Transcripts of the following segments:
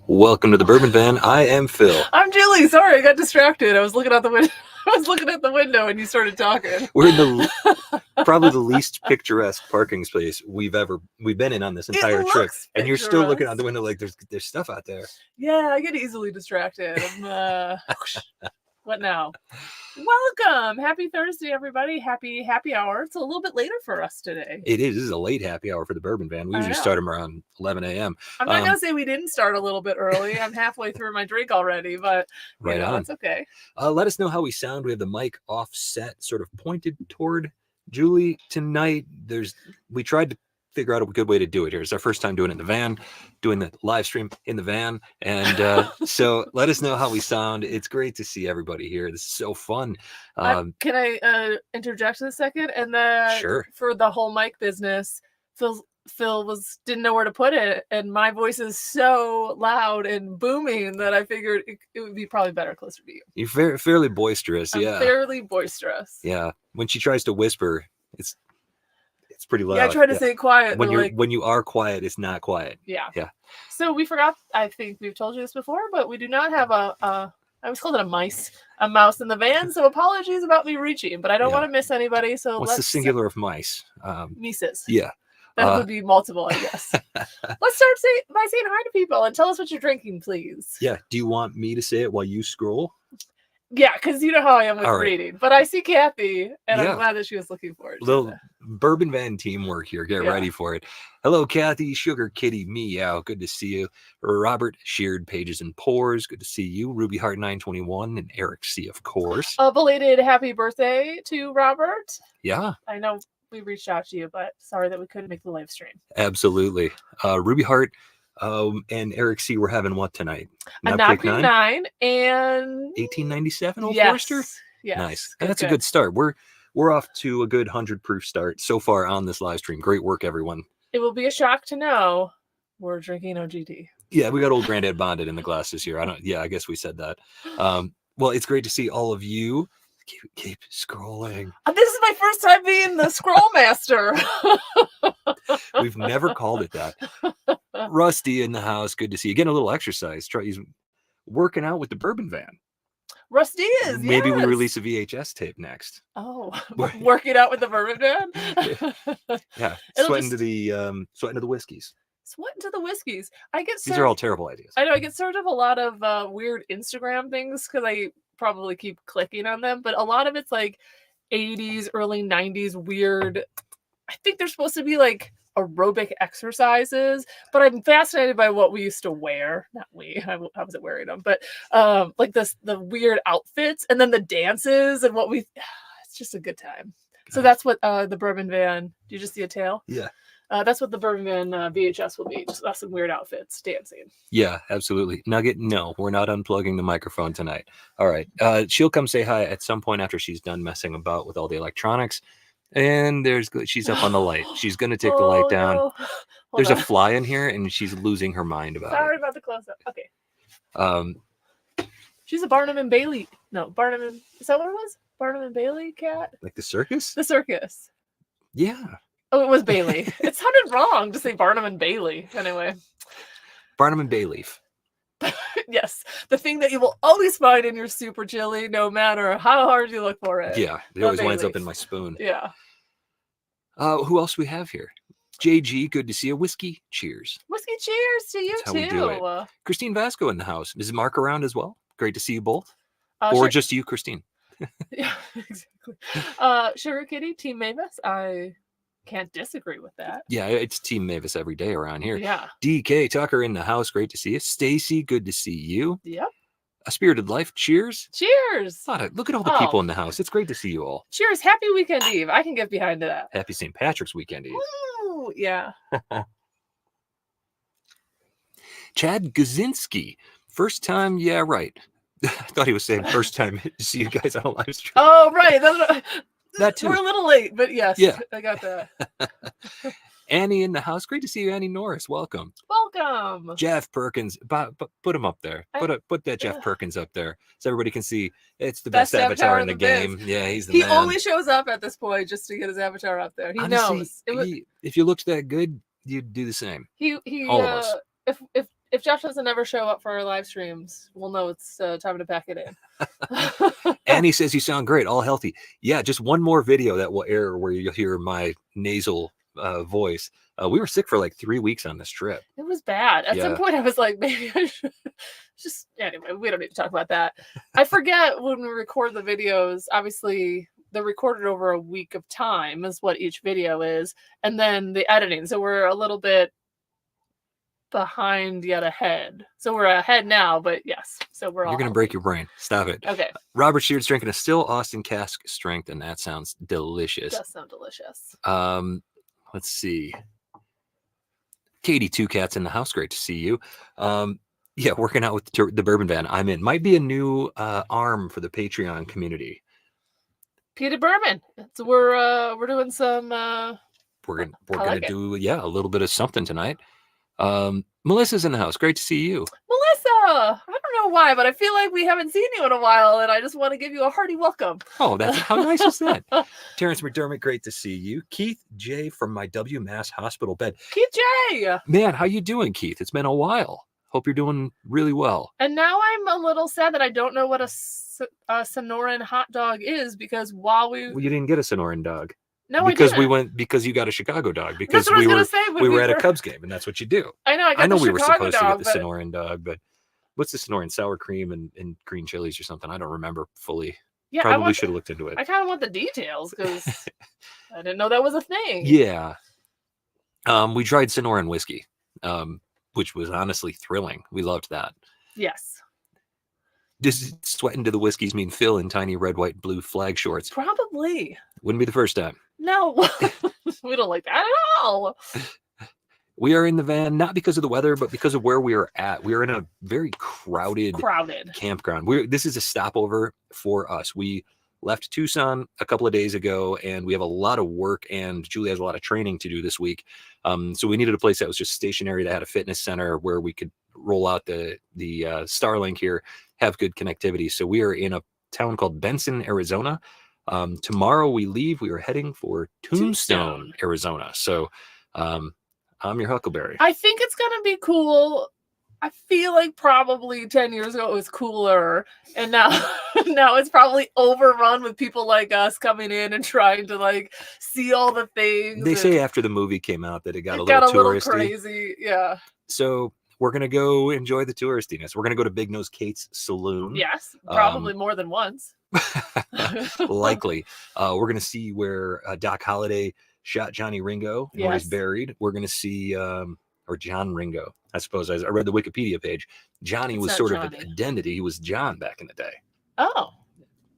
Welcome to the Bourbon Van. I am Phil. I'm Julie. Sorry, I got distracted. I was looking out the window. I was looking at the window and you started talking. We're in the probably the least picturesque parking space we've been in on this entire trip, and you're still looking out the window like there's stuff out there. Yeah, I get easily distracted. What now? Welcome. Happy Thursday, everybody. Happy hour. It's a little bit later for us today. It is. This is a late happy hour for the Bourbon Van. We usually start them around 11 a.m. I'm not going to say we didn't start a little bit early. I'm halfway through my drink already, but right on. It's okay. Let us know how we sound. We have the mic offset, sort of pointed toward Julie tonight. We tried to figure out a good way to do it here. It's our first time doing it in the van, doing the live stream in the van. And so let us know how we sound. It's great to see everybody here. This is so fun. Can I interject a second? And then sure. For the whole mic business, Phil didn't know where to put it. And my voice is so loud and booming that I figured it would be probably better closer to you. You're fairly boisterous. I'm fairly boisterous. Yeah. When she tries to whisper, it's pretty loud. Yeah, I try to say quiet. When you are quiet, it's not quiet. Yeah. So we forgot. I think we've told you this before, but we do not have I always called it a mouse in the van. So apologies about me reaching, but I don't want to miss anybody. So what's the singular of mice? Mices. Yeah. That would be multiple, I guess. Let's start by saying hi to people and tell us what you're drinking, please. Yeah. Do you want me to say it while you scroll? Yeah, because you know how I am with reading. But I see Kathy, and I'm glad that she was looking for it. Little Bourbon Van teamwork here. Get ready for it. Hello, Kathy, Sugar Kitty, Meow. Good to see you. Robert, Sheared Pages and Pores. Good to see you. Ruby Heart 921 and Eric C, of course. A belated happy birthday to Robert. Yeah. I know we reached out to you, but sorry that we couldn't make the live stream. Absolutely. Ruby Heart and Eric C were having what tonight? A Knock 9 and 1897 Old Forester? Yes. Nice. That's a good start. We're off to a good 100 proof start so far on this live stream. Great work, everyone. It will be a shock to know we're drinking OGD. Yeah, we got old Granddad Bonded in the glass this year. I guess we said that. Well, it's great to see all of you. Keep scrolling. This is my first time being the scroll master. We've never called it that. Rusty in the house. Good to see you. Getting a little exercise. He's working out with the Bourbon Van. Rusty is. Maybe we release a VHS tape next. Oh, working out with the Bourbon Van. Yeah, sweating to the whiskeys. Sweating to the whiskeys. These are all terrible ideas. I know. I get served up a lot of weird Instagram things because I probably keep clicking on them, but a lot of it's like 80s, early 90s weird. I think they're supposed to be like aerobic exercises, but I'm fascinated by what we used to wear. Not we, I wasn't wearing them, but like the weird outfits and then the dances and it's just a good time. So that's what the Bourbon Van. Do you just see a tail? Yeah. That's what the Bourbon Van VHS will be. Just some weird outfits dancing. Yeah, absolutely. Nugget, no, we're not unplugging the microphone tonight. All right. She'll come say hi at some point after she's done messing about with all the electronics. And she's up on the light. She's going to take the light down. No. There's a fly in here and she's losing her mind about it. Sorry about the close-up. Okay. She's a Barnum and Bailey. No, is that what it was? Barnum and Bailey cat? Like the circus? The circus. Yeah. Oh, it was Bailey. It sounded wrong to say Barnum and Bailey. Anyway. Barnum and Bayleaf. Yes. The thing that you will always find in your super chili, no matter how hard you look for it. Yeah. It always winds up in my spoon. Yeah. Who else do we have here? JG, good to see you. Whiskey, cheers. Whiskey, cheers to you. That's how too. We do it. Christine Vasco in the house. Is Mark around as well? Great to see you both. Or sure. Just you, Christine. Yeah, exactly. Sugar Kitty, Team Mavis. I can't disagree with that. Yeah, it's Team Mavis every day around here. Yeah. DK Tucker in the house. Great to see you. Stacy, good to see you. Yep. A spirited life. Cheers. Cheers. Look at all the people in the house. It's great to see you all. Cheers. Happy weekend eve. I can get behind that. Happy St. Patrick's weekend eve. Ooh, yeah. Chad Gazinski. First time. Yeah, right. I thought he was saying first time to see you guys on a live stream. Oh, right. That too. We're a little late, but yes. Yeah. I got that. Annie in the house. Great to see you, Annie Norris. Welcome. Welcome. Jeff Perkins. Put him up there. Put that Jeff Perkins up there so everybody can see it's the best avatar in the game. Yeah, he's the man. He only shows up at this point just to get his avatar up there. He Honestly, knows. If you looked that good, you'd do the same. All of us. If Josh doesn't ever show up for our live streams, we'll know it's time to pack it in. Annie says you sound great, all healthy. Yeah, just one more video that will air where you'll hear my nasal voice. We were sick for like 3 weeks on this trip. It was bad. At some point, I was like, maybe I should just. Anyway, we don't need to talk about that. I forget when we record the videos. Obviously, they're recorded over a week of time, is what each video is, and then the editing. So we're a little bit behind yet ahead. So we're ahead now, but yes. So we're all. You're gonna break your brain. Stop it. Okay. Robert Sheard's drinking a still Austin cask strength, and that sounds delicious. It does sound delicious. Let's see. Katie Two Cats in the house. Great to see you. Yeah, working out with the Bourbon Van. I'm in. Might be a new arm for the Patreon community. Peter Bourbon. So we're doing some. We're gonna do a little bit of something tonight. Melissa's in the house. Great to see you. Melissa, I don't know why, but I feel like we haven't seen you in a while, and I just want to give you a hearty welcome. Oh, that's how nice is that? Terrence McDermott, great to see you. Keith J from my WMASS hospital bed. Keith J. Man, how you doing, Keith? It's been a while. Hope you're doing really well. And now I'm a little sad that I don't know what a Sonoran hot dog is, because well, you didn't get a Sonoran dog. No, because I didn't. because you got a Chicago dog, because we were at a Cubs game, and that's what you do. I know we were supposed to get the Sonoran dog, but what's the Sonoran? Sour cream and green chilies or something. I don't remember fully. Yeah, probably should have looked into it. I kind of want the details because I didn't know that was a thing. Yeah. We tried Sonoran whiskey, which was honestly thrilling. We loved that. Yes. Does sweating to the whiskeys mean Phil in tiny red, white, blue flag shorts? Probably. Wouldn't be the first time. No, we don't like that at all. We are in the van, not because of the weather, but because of where we are at. We are in a very crowded campground. This is a stopover for us. We left Tucson a couple of days ago, and we have a lot of work, and Julie has a lot of training to do this week. So we needed a place that was just stationary, that had a fitness center where we could roll out the Starlink here, have good connectivity. So we are in a town called Benson, Arizona. Tomorrow we leave. We are heading for Tombstone, Arizona. So I'm your Huckleberry. I think it's going to be cool. I feel like probably 10 years ago it was cooler, and now it's probably overrun with people like us coming in and trying to like see all the things. They say after the movie came out that it got a little crazy. Yeah. So we're going to go enjoy the touristiness. We're going to go to Big Nose Kate's Saloon. Yes, probably more than once. Likely. We're going to see where Doc Holliday shot Johnny Ringo and where he's buried. We're going to see, or John Ringo, I suppose. I read the Wikipedia page. Johnny was sort of an identity. He was John back in the day. Oh.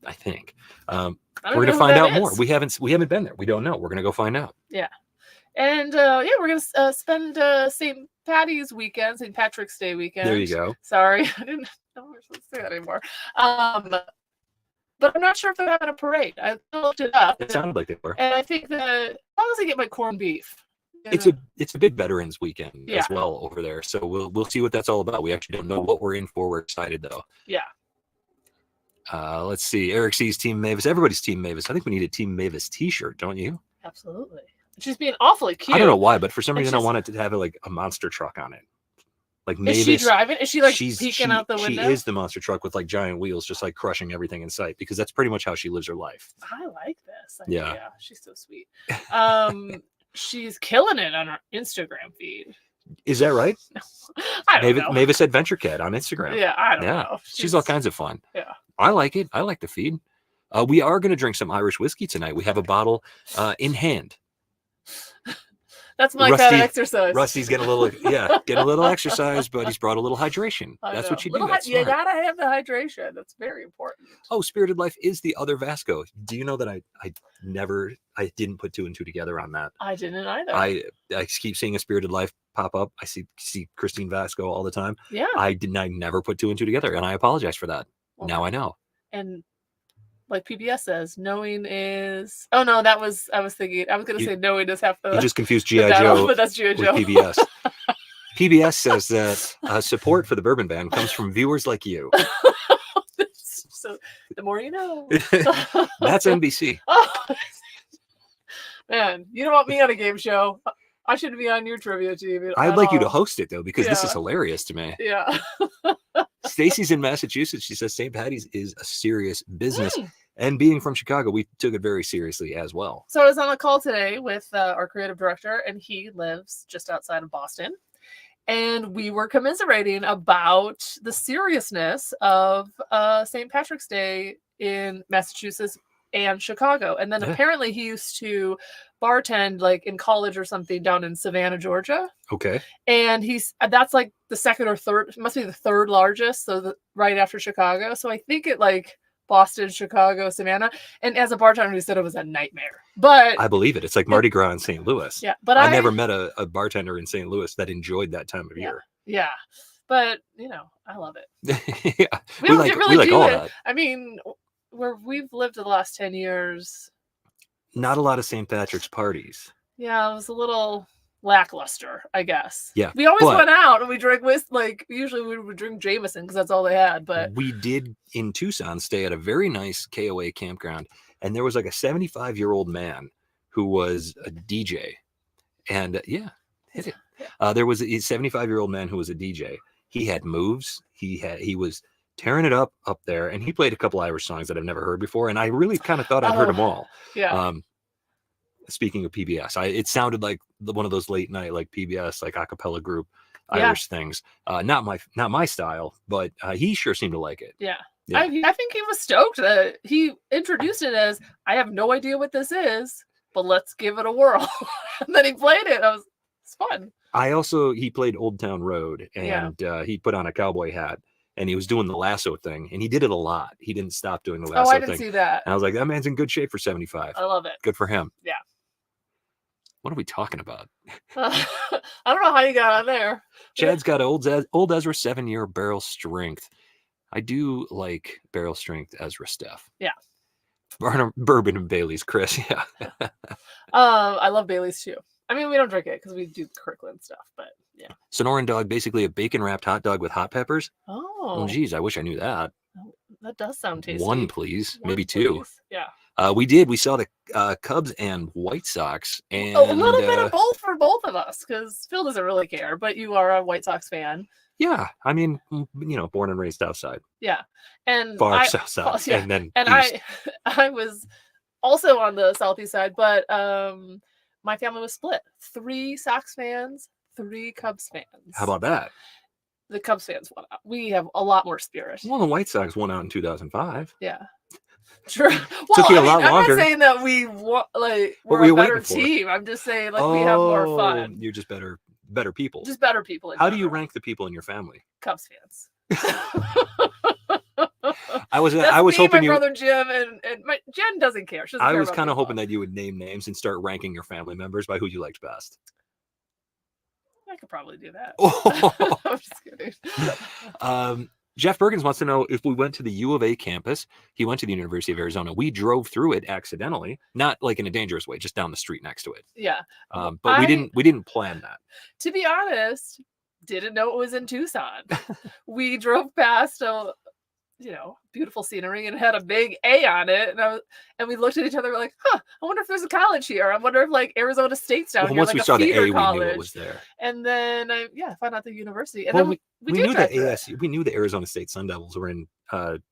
I think. We're going to find out more. We haven't been there. We don't know. We're going to go find out. Yeah. And we're going to spend St. Patty's weekend, St. Patrick's Day weekend. There you go. Sorry, I didn't know we were supposed to say that anymore. But I'm not sure if they're having a parade. I looked it up. It sounded like they were. And I think that as long as I get my corned beef. It's a big veterans weekend as well over there. So we'll see what that's all about. We actually don't know what we're in for. We're excited though. Yeah. Let's see. Eric C's Team Mavis. Everybody's Team Mavis. I think we need a Team Mavis t-shirt, don't you? Absolutely. She's being awfully cute. I don't know why, but for some reason I wanted to have like a monster truck on it. Like Mavis. Is she driving? Is she like peeking out the window? She is the monster truck with like giant wheels, just like crushing everything in sight, because that's pretty much how she lives her life. I like this. Yeah. She's so sweet. She's killing it on her Instagram feed. Is that right? No, I don't know. Mavis Adventure Cat on Instagram. Yeah, I don't know. She's all kinds of fun. Yeah. I like it. I like the feed. We are going to drink some Irish whiskey tonight. We have a bottle in hand. That's my kind of Rusty- exercise. Rusty's getting a little, getting a little exercise, but he's brought a little hydration. I That's know. what you do. Little That's you smart. gotta have the hydration. That's very important. Oh, Spirited Life is the other Vasco. Do you know that I didn't put two and two together on that. I didn't either. I keep seeing a Spirited Life pop up. I see Christine Vasco all the time. Yeah. I never put two and two together, and I apologize for that. Well, now I know. And like PBS says, knowing is. Oh no, I was thinking. I was gonna say knowing is half the. You just confused the G.I. battle, Joe but that's G.I. with Joe. PBS. PBS says that support for the Bourbon Band comes from viewers like you. So the more you know. That's NBC. Oh, man, you don't want me on a game show. I should be on your trivia team. I'd like you to host it though, because this is hilarious to me. Yeah. Stacy's in Massachusetts. She says St. Patty's is a serious business. And being from Chicago, we took it very seriously as well. So I was on a call today with our creative director, and he lives just outside of Boston. And we were commiserating about the seriousness of St. Patrick's Day in Massachusetts and Chicago. And then apparently he used to bartend like in college or something down in Savannah, Georgia. Okay. And that's like the second or third, it must be the third largest. So right after Chicago. So I think it like Boston, Chicago, Savannah. And as a bartender, he said it was a nightmare. But I believe it. It's like Mardi Gras in St. Louis. Yeah. But I never met a bartender in St. Louis that enjoyed that time of year. Yeah. But I love it. Yeah. We don't really do all it. that. I mean, we've lived the last 10 years. Not a lot of St. Patrick's parties. Yeah, it was a little lackluster, I guess. Yeah. We always went out and we drank usually we would drink Jameson because that's all they had. But we did in Tucson stay at a very nice KOA campground, and there was like a 75-year-old man who was a DJ. And hit it. There was a 75-year-old man who was a DJ. He had moves. He was tearing it up there, and he played a couple Irish songs that I've never heard before, and I really kind of thought I'd heard them all. Yeah. Speaking of PBS, it sounded like one of those late night like PBS like a cappella group Irish things. Not my style, but he sure seemed to like it. Yeah. I think he was stoked that he introduced it as, I have no idea what this is, but let's give it a whirl. And then he played it. It's fun. He played Old Town Road, and he put on a cowboy hat, and he was doing the lasso thing, and he did it a lot. He didn't stop doing the lasso thing. I didn't see that. And I was like, that man's in good shape for 75. I love it. Good for him. Yeah. What are we talking about? I don't know how you got on there. Chad's got old Ezra 7-year barrel strength. I do like barrel strength Ezra stuff. Yeah. Bourbon and Bailey's, Chris. Yeah. I love Bailey's too. I mean, we don't drink it because we do Kirkland stuff, but yeah. Sonoran dog, basically a bacon wrapped hot dog with hot peppers. Oh, geez, I wish I knew that. That does sound tasty. One, please. Maybe two. Please. Yeah. We saw the Cubs and White Sox, and a little bit of both for both of us, because Phil doesn't really care, but you are a White Sox fan. Yeah, I mean, born and raised outside. Yeah, and far south side, yeah. and then and east. I was also on the southeast side, but my family was split: 3 Sox fans, 3 Cubs fans. How about that? The Cubs fans won out. We have a lot more spirit. Well, the White Sox won out in 2005. Yeah. Sure. Well, took you a lot longer. I'm not saying that we're a better team. I'm just saying we have more fun. You're just better people. Just better people. How do you rank the people in your family? Cubs fans. I was That's hoping my brother Jim and Jen doesn't care. She doesn't I care was about kind of baseball. hoping that you would name names and start ranking your family members by who you liked best. I could probably do that. Oh. I'm just kidding. Jeff Bergens wants to know if we went to the U of A campus. He went to the University of Arizona. We drove through it accidentally, not like in a dangerous way, just down the street next to it. Yeah. But we didn't plan that. To be honest, didn't know it was in Tucson. We drove past a beautiful scenery and it had a big A on it, and we looked at each other like, I wonder if there's a college here. I wonder if Arizona State's down here. Once like we saw the A, college. we knew it was there. And then I found out the university. And well, then we knew that ASU. We knew the Arizona State Sun Devils were in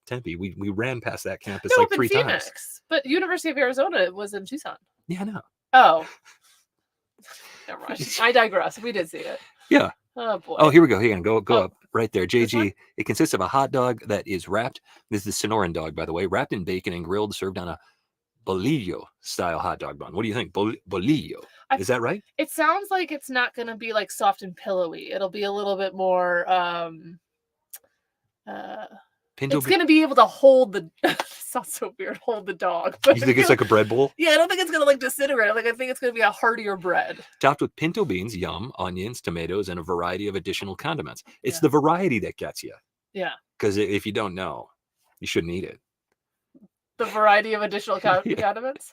Tempe. We ran past that campus like 3 Phoenix, times. But University of Arizona was in Tucson. Yeah, I know. Oh, never mind. I digress. We did see it. Yeah. Oh boy. Oh, here we go. Hang on. Go up right there. JG. It consists of a hot dog that is wrapped. This is the Sonoran dog, by the way, wrapped in bacon and grilled, served on a bolillo style hot dog bun. What do you think? Bolillo. Is that right? It sounds like it's not going to be like soft and pillowy. It'll be a little bit more it's going to be able to hold the sounds so weird, hold the dog. You think it's like a bread bowl? Yeah, I don't think it's going to like disintegrate. Like I think it's going to be a heartier bread. Topped with pinto beans, yum, onions, tomatoes, and a variety of additional condiments. It's the variety that gets you. Yeah. Because if you don't know, you shouldn't eat it. The variety of additional condiments.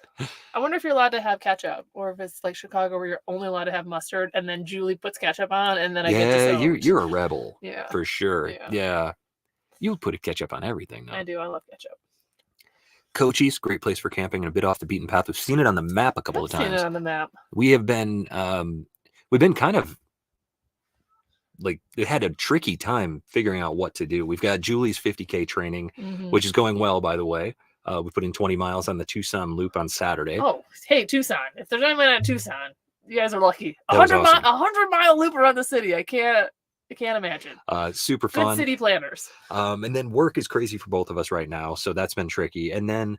I wonder if you're allowed to have ketchup, or if it's like Chicago where you're only allowed to have mustard, and then Julie puts ketchup on, and then I get disowned. You're a rebel. Yeah, for sure. Yeah. Yeah. You would put a ketchup on everything, though. I do. I love ketchup. Cochise, great place for camping and a bit off the beaten path. We've seen it on the map a couple of times. Seen it on the map. We have been, we've been kind of like, it had a tricky time figuring out what to do. We've got Julie's 50K training, which is going well, by the way. We put in 20 miles on the Tucson loop on Saturday. Oh, hey, Tucson. If there's anyone at Tucson, you guys are lucky. 100-mile loop around the city. I can't imagine. Super fun. Good city planners. And then work is crazy for both of us right now, so that's been tricky. And then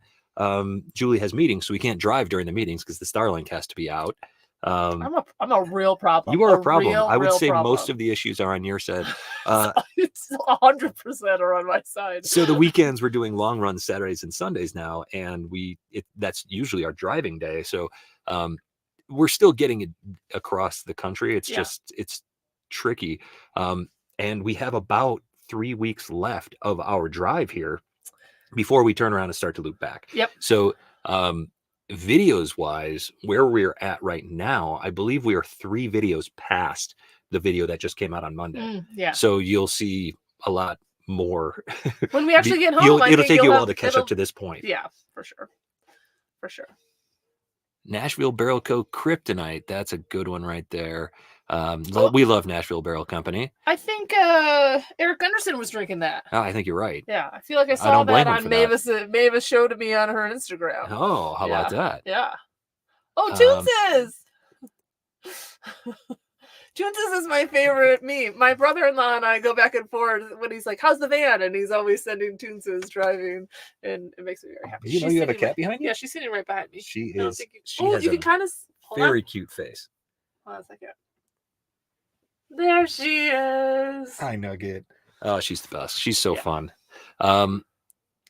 Julie has meetings, so we can't drive during the meetings because the Starlink has to be out. I'm a real problem. You are a problem. I would say problem. Most of the issues are on your side. It's 100% are on my side. So the weekends we're doing long runs Saturdays and Sundays now, and that's usually our driving day. So we're still getting it across the country. It's just it's tricky. And we have about 3 weeks left of our drive here before we turn around and start to loop back. Yep. So videos wise, where we're at right now, I believe we are 3 videos past the video that just came out on Monday. Yeah. So you'll see a lot more when we actually get home. It'll take you a while to catch up to this point. Yeah, for sure. For sure. Nashville Barrel Co. Kryptonite. That's a good one right there. We love Nashville Barrel Company. I think Eric Gunderson was drinking that. Oh, I think you're right. Yeah, I feel like I saw that on Mavis. Mavis showed me on her Instagram. Oh, how about that? Yeah. Oh, Toonses! Toonses is my favorite meme. My brother-in-law and I go back and forth when he's like, "How's the van?" and he's always sending Toonses driving, and it makes me very happy. You know, you have a cat behind you? Yeah, she's sitting right behind me. She is. You can kind of very cute face. Hold on a second. There she is. Hi, Nugget. Oh, she's the best. She's so fun.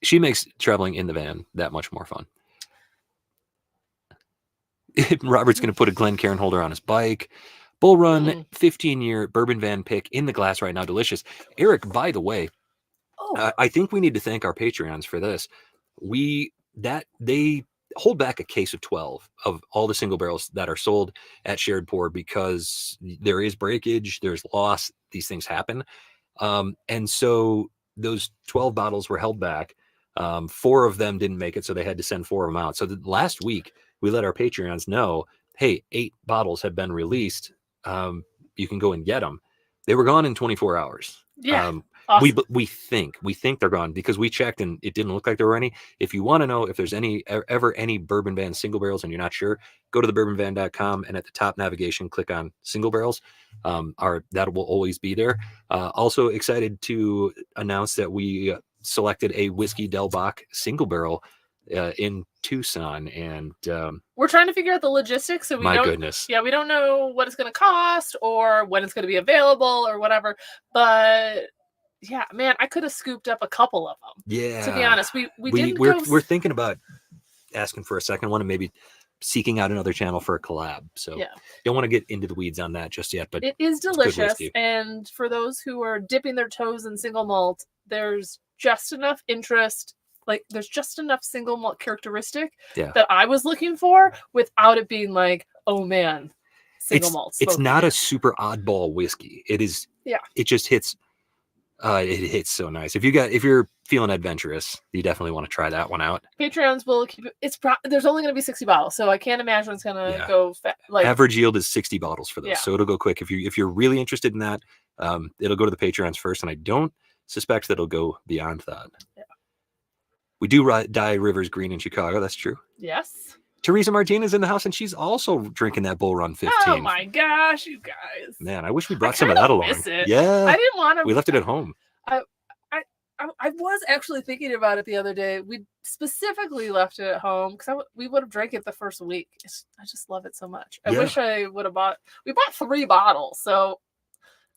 She makes traveling in the van that much more fun. Robert's going to put a Glencairn holder on his bike. Bull Run 15-year bourbon van pick in the glass right now. Delicious. Eric, by the way, I think we need to thank our Patreons for this. They hold back a case of 12 of all the single barrels that are sold at Shared Pour because there is breakage, there's loss, these things happen. And so those 12 bottles were held back. 4 of them didn't make it, so they had to send 4 of them out. So last week, we let our Patreons know, hey, 8 bottles have been released. You can go and get them. They were gone in 24 hours. Yeah. Awesome. We think they're gone because we checked and it didn't look like there were any. If you want to know if there's ever any Bourbon Van single barrels and you're not sure, go to thebourbonvan.com and at the top navigation, click on single barrels. That will always be there. Also excited to announce that we selected a Whiskey Del Bach single barrel in Tucson, and we're trying to figure out the logistics. So we don't know what it's going to cost or when it's going to be available or whatever. But yeah, man, I could have scooped up a couple of them. Yeah, to be honest, we're thinking about asking for a second one and maybe seeking out another channel for a collab. So don't want to get into the weeds on that just yet, but it is delicious. And for those who are dipping their toes in single malt, there's just enough interest. Like there's just enough single malt characteristic that I was looking for without it being like, oh man, single malt. It's not a super oddball whiskey. It is. Yeah. It just hits. It hits so nice. If you're feeling adventurous, you definitely want to try that one out. Patreons will keep it. There's only going to be 60 bottles, so I can't imagine it's going to go average yield is 60 bottles for those, so it'll go quick. If you're really interested in that, it'll go to the Patreons first, and I don't suspect that it'll go beyond that. Yeah. We do dye rivers green in Chicago. That's true. Yes. Teresa Martinez in the house, and she's also drinking that Bull Run 15. Oh my gosh, you guys! Man, I wish we brought some of that along. Miss it. Yeah, I didn't want to. We left it at home. I I was actually thinking about it the other day. We specifically left it at home because we would have drank it the first week. I just love it so much. I Yeah. wish I would have bought. We bought 3 bottles, so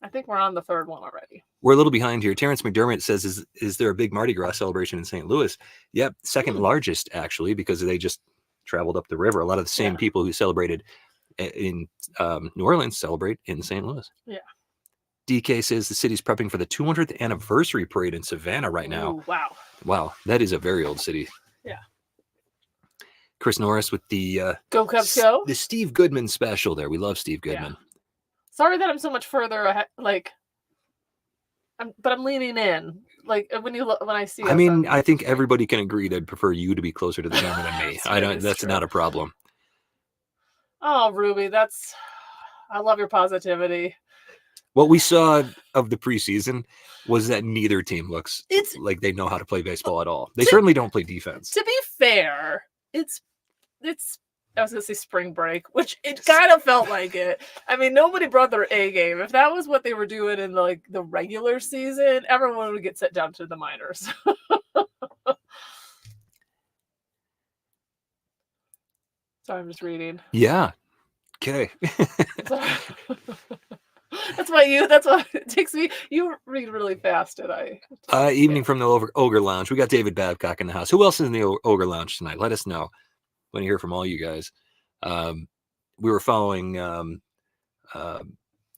I think we're on the 3rd one already. We're a little behind here. Terrence McDermott says, is there a big Mardi Gras celebration in St. Louis? Yep, second largest, actually, because they just traveled up the river. A lot of the same people who celebrated in New Orleans celebrate in St. Louis. Yeah. DK says the city's prepping for the 200th anniversary parade in Savannah right now. Ooh, wow. Wow, that is a very old city. Yeah. Chris Norris with the Go Cubs Go. The Steve Goodman special there. We love Steve Goodman. Yeah. Sorry that I'm so much further ahead, like, but I'm leaning in. Like when I see. I mean, I think everybody can agree they'd prefer you to be closer to the camera than me. That's true. Not a problem. Oh, Ruby, I love your positivity. What we saw of the preseason was that neither team looks like they know how to play baseball at all. They certainly don't play defense. To be fair, it's I was gonna say spring break, which it kind of felt like it. I mean, nobody brought their A game. If that was what they were doing in the regular season, everyone would get sent down to the minors. So I'm just reading. Yeah. Okay. That's why it takes me. You read really fast, did I? Evening from the Ogre Lounge. We got David Babcock in the house. Who else is in the Ogre Lounge tonight? Let us know. Want to hear from all you guys. We were following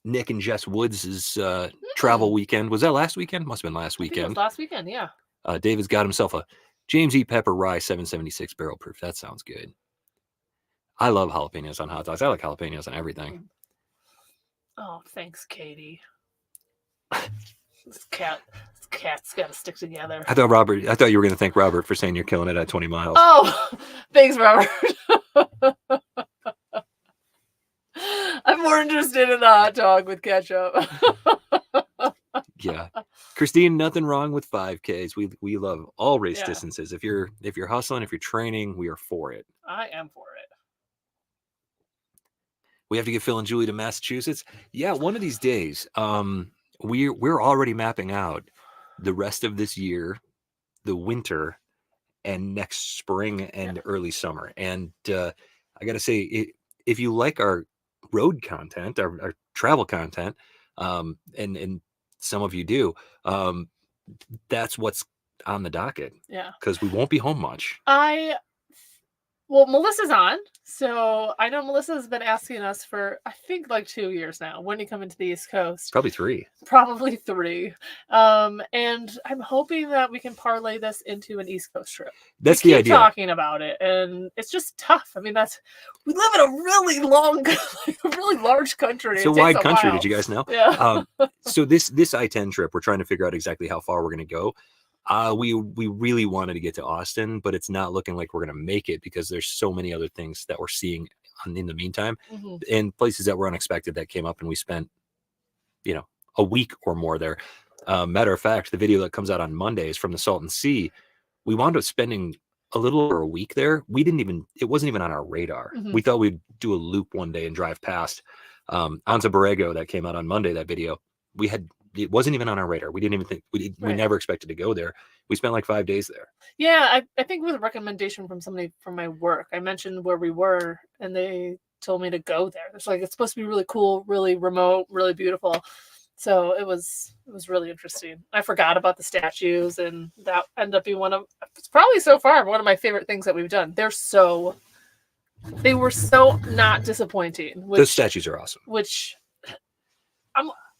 Nick and Jess Woods' travel weekend. Was that last weekend? Must have been last weekend. It was last weekend, yeah. David's got himself a James E. Pepper Rye 776 barrel proof. That sounds good. I love jalapenos on hot dogs. I like jalapenos on everything. Oh, thanks, Katie. This cat's got to stick together. I thought you were going to thank Robert for saying you're killing it at 20 miles. Oh, thanks, Robert. I'm more interested in the hot dog with ketchup. Yeah, Christine, nothing wrong with 5Ks. We love all race distances. If you're hustling, if you're training, we are for it. I am for it. We have to get Phil and Julie to Massachusetts. Yeah, one of these days. We're already mapping out the rest of this year, the winter, and next spring and early summer. And I got to say, if you like our road content, our travel content, and some of you do, that's what's on the docket. Yeah, because we won't be home much. Well, Melissa's on, so I know Melissa's been asking us for, I think, 2 years now. When are you coming to the East Coast? Probably 3. Probably 3. And I'm hoping that we can parlay this into an East Coast trip. That's the idea. Talking about it, and it's just tough. I mean, we live in a really really large country. It's a wide country. Did you guys know? Yeah. So this I-10 trip, we're trying to figure out exactly how far we're going to go. We really wanted to get to Austin, but it's not looking like we're going to make it because there's so many other things that we're seeing in the meantime, and places that were unexpected that came up, and we spent, a week or more there. Matter of fact, the video that comes out on Monday is from the Salton Sea. We wound up spending a little over a week there. It wasn't even on our radar. We thought we'd do a loop one day and drive past Anza Borrego that came out on Monday. That video it wasn't even on our radar. We didn't even think we never expected to go there. We spent 5 days there. Yeah, I think it was a recommendation from somebody from my work. I mentioned where we were, and they told me to go there. It's it's supposed to be really cool, really remote, really beautiful. So it was really interesting. I forgot about the statues, and that ended up being it's probably so far one of my favorite things that we've done. They were so not disappointing. Those statues are awesome. Which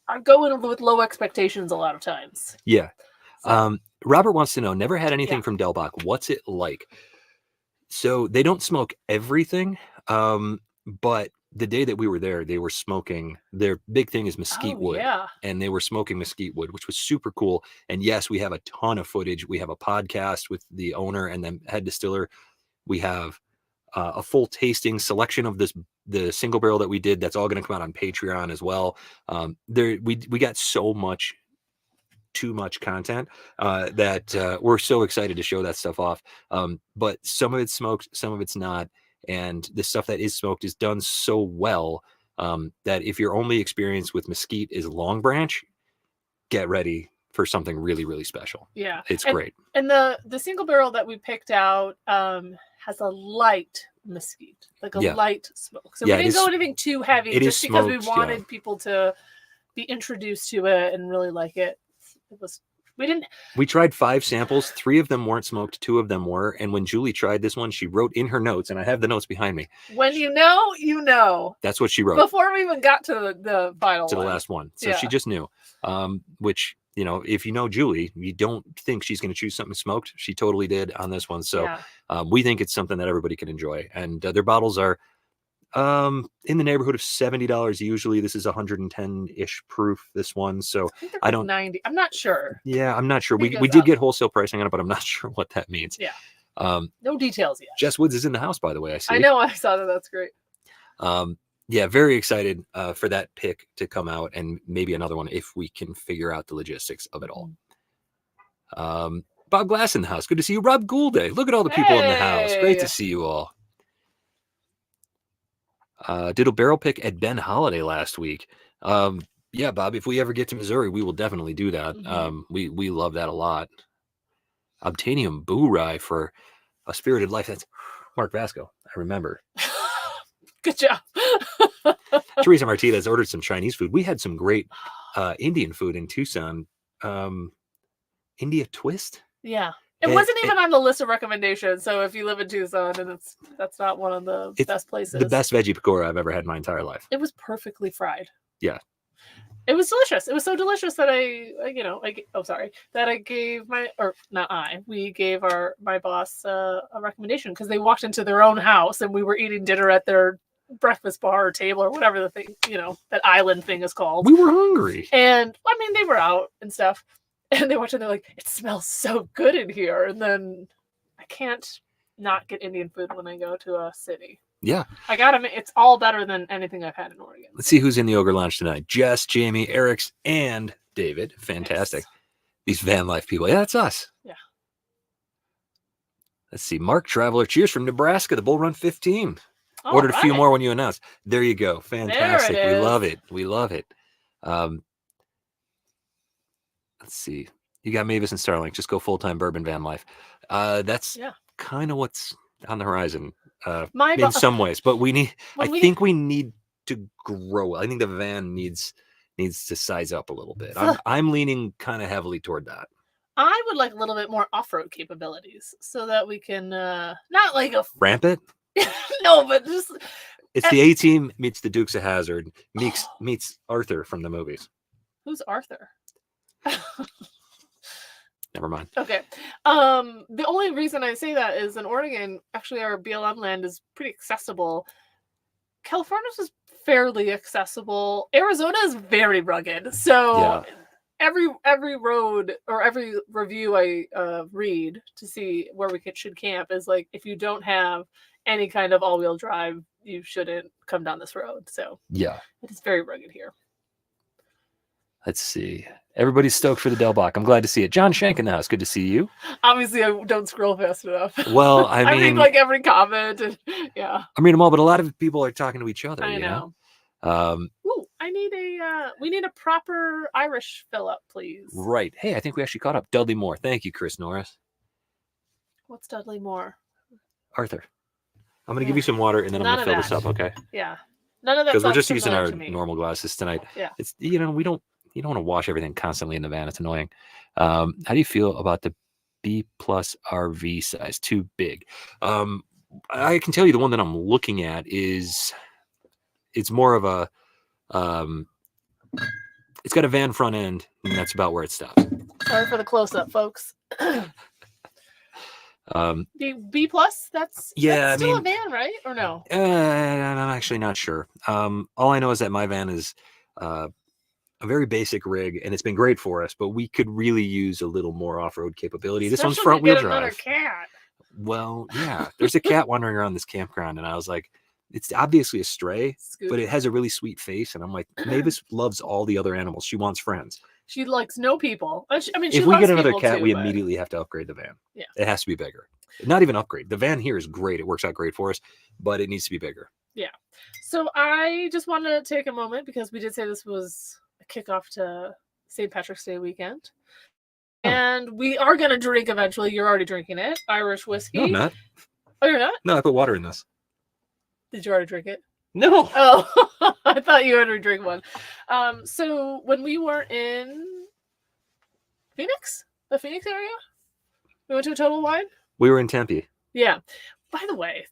I go in with low expectations a lot of times. Yeah. So. Robert wants to know, never had anything from Del Bach. What's it like? So they don't smoke everything, but the day that we were there, they were smoking. Their big thing is mesquite wood. Yeah. And they were smoking mesquite wood, which was super cool. And yes, we have a ton of footage. We have a podcast with the owner and the head distiller. We have a full tasting selection of the single barrel that we did. That's all going to come out on Patreon as well. We got too much content that we're so excited to show that stuff off. But some of it's smoked, some of it's not. And the stuff that is smoked is done so well that if your only experience with mesquite is Long Branch, get ready for something really, really special. Yeah. It's great. And the single barrel that we picked out has a light mesquite, like a light smoke. So we didn't go anything too heavy just because we wanted people to be introduced to it and really like it. We tried 5 samples. 3 of them weren't smoked. 2 of them were. And when Julie tried this one, she wrote in her notes, and I have the notes behind me. When you know. That's what she wrote. Before we even got to the final to the last one. So she just knew. Which, you know, if you know Julie, you don't think she's going to choose something smoked. She totally did on this one. So we think it's something that everybody can enjoy. And their bottles are in the neighborhood of $70 usually. This is 110-ish proof, this one. So I don't 90. I'm not sure. Yeah, I'm not sure. We did get wholesale pricing on it, but I'm not sure what that means. Yeah. No details yet. Jess Woods is in the house, by the way. I see. I know, I saw that. That's great. Yeah, very excited for that pick to come out, and maybe another one if we can figure out the logistics of it all. Bob Glass in the house. Good to see you. Rob Goulday. Look at all the people in the house. Great to see you all. Did a barrel pick at Ben Holiday last week. Yeah, Bob, if we ever get to Missouri, we will definitely do that. We love that a lot. Obtanium Boo Rye for A Spirited Life. That's Mark Vasco. I remember. Good job. Teresa Martinez ordered some Chinese food. We had some great Indian food in Tucson. India Twist? Yeah. It wasn't even on the list of recommendations. So if you live in Tucson, and that's not one of the best places. The best veggie pakora I've ever had in my entire life. It was perfectly fried. Yeah. It was delicious. It was so delicious that we gave my boss a recommendation because they walked into their own house and we were eating dinner at their breakfast bar or table or whatever the thing, that island thing is called. We were hungry. And I mean, they were out and stuff. And they watch it, they're like, it smells so good in here. And then I can't not get Indian food when I go to a city. Yeah. I got to it's all better than anything I've had in Oregon. Let's see who's in the Ogre Lounge tonight. Jess, Jamie, Eric's, and David. Fantastic. Nice. These van life people. Yeah, that's us. Yeah. Let's see. Mark Traveler. Cheers from Nebraska. The Bull Run 15. All Ordered a few more when you announced. There you go. Fantastic. We love it. We love it. Let's see. You got Mavis and Starlink. Just go full-time bourbon van life. That's kind of what's on the horizon in some ways. But I think we need to grow. I think the van needs to size up a little bit. I'm leaning kind of heavily toward that. I would like a little bit more off-road capabilities so that we can not like a ramp it. No, but just it's the A-Team meets the Dukes of Hazzard meets Arthur from the movies. Who's Arthur? Never mind. Okay. The only reason I say that is in Oregon, actually, our BLM land is pretty accessible. California's is fairly accessible. Arizona is very rugged. So every road or every review I read to see where we should camp is like, if you don't have any kind of all-wheel drive, you shouldn't come down this road. So yeah, it is very rugged here. Let's see. Everybody's stoked for the Del Bach. I'm glad to see it. John Shank in the house. Good to see you. Obviously, I don't scroll fast enough. Well, I mean, I read like every comment. And, yeah. I read them all, but a lot of people are talking to each other. I know. Ooh, we need a proper Irish fill up, please. Right. Hey, I think we actually caught up. Dudley Moore. Thank you, Chris Norris. What's Dudley Moore? Arthur. I'm going to give you some water and then I'm going to fill this up, okay? Yeah. None of that. Because we're just using our normal glasses tonight. Yeah. It's, you don't want to wash everything constantly in the van. It's annoying. How do you feel about the B+ RV size? Too big. I can tell you the one that I'm looking at it's more of a, it's got a van front end and that's about where it stops. Sorry for the close up, folks. B+, that's still a van, right? Or no? I'm actually not sure. All I know is that my van is a very basic rig, and it's been great for us. But we could really use a little more off-road capability. This one's front wheel drive. Another cat. Well, yeah, there's a cat wandering around this campground, and I was like, it's obviously a stray, but it has a really sweet face, and I'm like, Mavis loves all the other animals. She wants friends. She likes no people. I mean, if we get another cat, we immediately have to upgrade the van. Yeah, it has to be bigger. Not even upgrade. The van here is great. It works out great for us, but it needs to be bigger. Yeah. So I just wanted to take a moment because we did say this was a kickoff to St. Patrick's Day weekend. And we are going to drink eventually. You're already drinking it. Irish whiskey. No, I'm not. Oh, you're not? No, I put water in this. Did you already drink it? No. Oh, I thought you already drink one. So when we were in Phoenix, the Phoenix area, we went to a Total Wine. We were in Tempe. Yeah. By the way,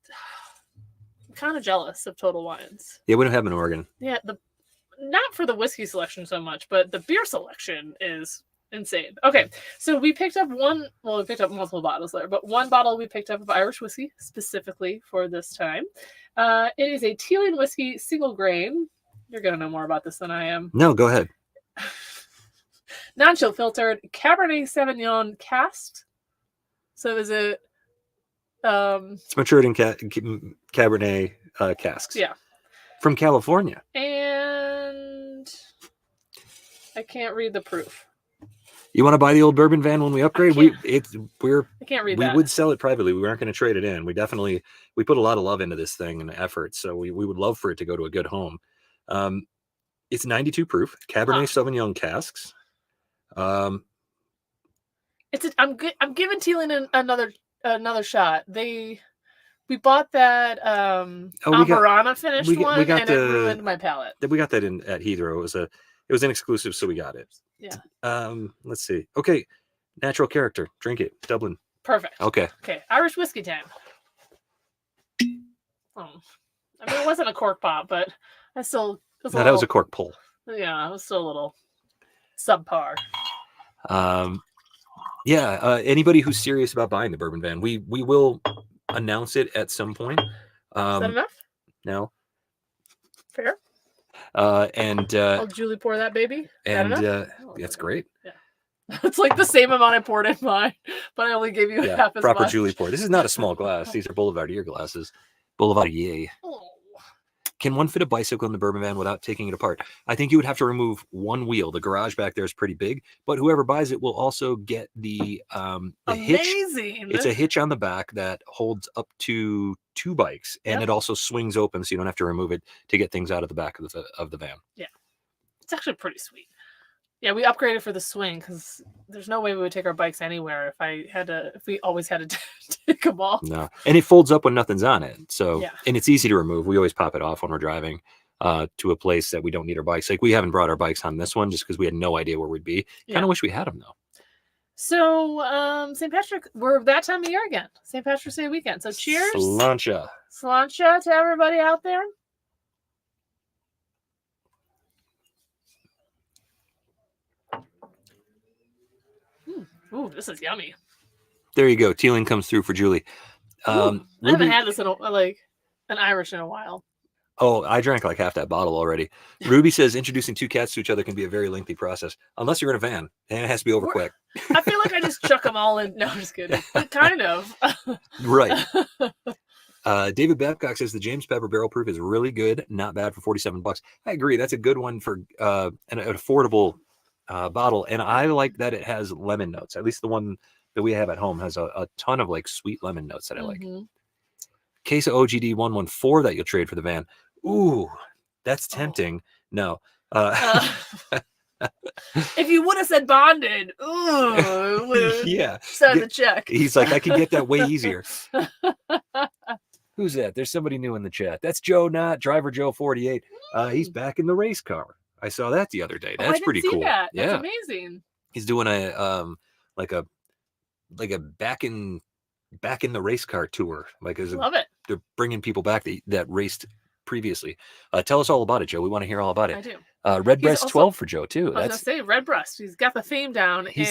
I'm kind of jealous of Total Wines. Yeah, we don't have them in Oregon. Yeah, not for the whiskey selection so much, but the beer selection is insane. Okay, so we picked up we picked up multiple bottles there, but one bottle we picked up of Irish whiskey specifically for this time. It is a Teeling whiskey single grain. You're going to know more about this than I am. No, go ahead. Non-chill filtered Cabernet Sauvignon cast. So is it... It's matured in Cabernet casks. Yeah. From California. And I can't read the proof. You want to buy the old bourbon van when we upgrade? I can't read we that. would sell it privately. We aren't going to trade it in. We put a lot of love into this thing and effort. So we would love for it to go to a good home. It's 92 proof Cabernet Sauvignon casks. I'm giving Teeling another shot. We bought that Amburana finished one, and it ruined my palate. We got that at Heathrow. It was inexclusive, so we got it. Yeah. Let's see. Okay, natural character. Drink it. Dublin. Perfect. Okay. Okay. Irish whiskey time. Oh, I mean, it wasn't a cork pop, but I still. That was a cork pull. Yeah, it was still a little subpar. Yeah. Anybody who's serious about buying the bourbon van, we will announce it at some point. Is that enough? No. Fair. I'll Julie pour that baby. And that's great. Yeah. It's like the same amount I poured in mine, but I only gave you half as proper much. Julie pour. This is not a small glass. These are Boulevardier glasses. Boulevardier. Oh. Can one fit a bicycle in the bourbon van without taking it apart? I think you would have to remove one wheel. The garage back there is pretty big, but whoever buys it will also get the hitch. Amazing. It's a hitch on the back that holds up to 2 bikes, and it also swings open, so you don't have to remove it to get things out of the back of the van. Yeah, it's actually pretty sweet. Yeah, we upgraded for the swing because there's no way we would take our bikes anywhere if we always had to take them off. No, and it folds up when nothing's on it. So, yeah. And it's easy to remove. We always pop it off when we're driving to a place that we don't need our bikes. Like we haven't brought our bikes on this one just because we had no idea where we'd be. Kind of wish we had them though. So, St. Patrick, we're that time of year again. St. Patrick's Day weekend. So, cheers. Sláinte. Sláinte to everybody out there. Ooh, this is yummy. There you go. Teeling comes through for Julie. I haven't had this in an Irish in a while. Oh, I drank like half that bottle already. Ruby says introducing 2 cats to each other can be a very lengthy process, unless you're in a van, and it has to be over quick. I feel like I just chuck them all in. No, I'm just kidding. But kind of. Right. David Babcock says the James Pepper Barrel Proof is really good. Not bad for $47. I agree. That's a good one for an affordable bottle. And I like that it has lemon notes. At least the one that we have at home has a ton of like sweet lemon notes that I like. Case of OGD 114 that you'll trade for the van. Ooh, that's tempting. No. If you would have said bonded, ooh, yeah, send the check. He's like, I can get that way easier. Who's that? There's somebody new in the chat. That's Joe Knott, driver Joe 48. He's back in the race car. I saw that the other day. That's pretty cool. That's yeah, amazing. He's doing a back in the race car tour. Love it. They're bringing people back that raced previously. Tell us all about it, Joe. We want to hear all about it. I do. Redbreast 12 for Joe too. I was gonna say Redbreast. He's got the theme down, He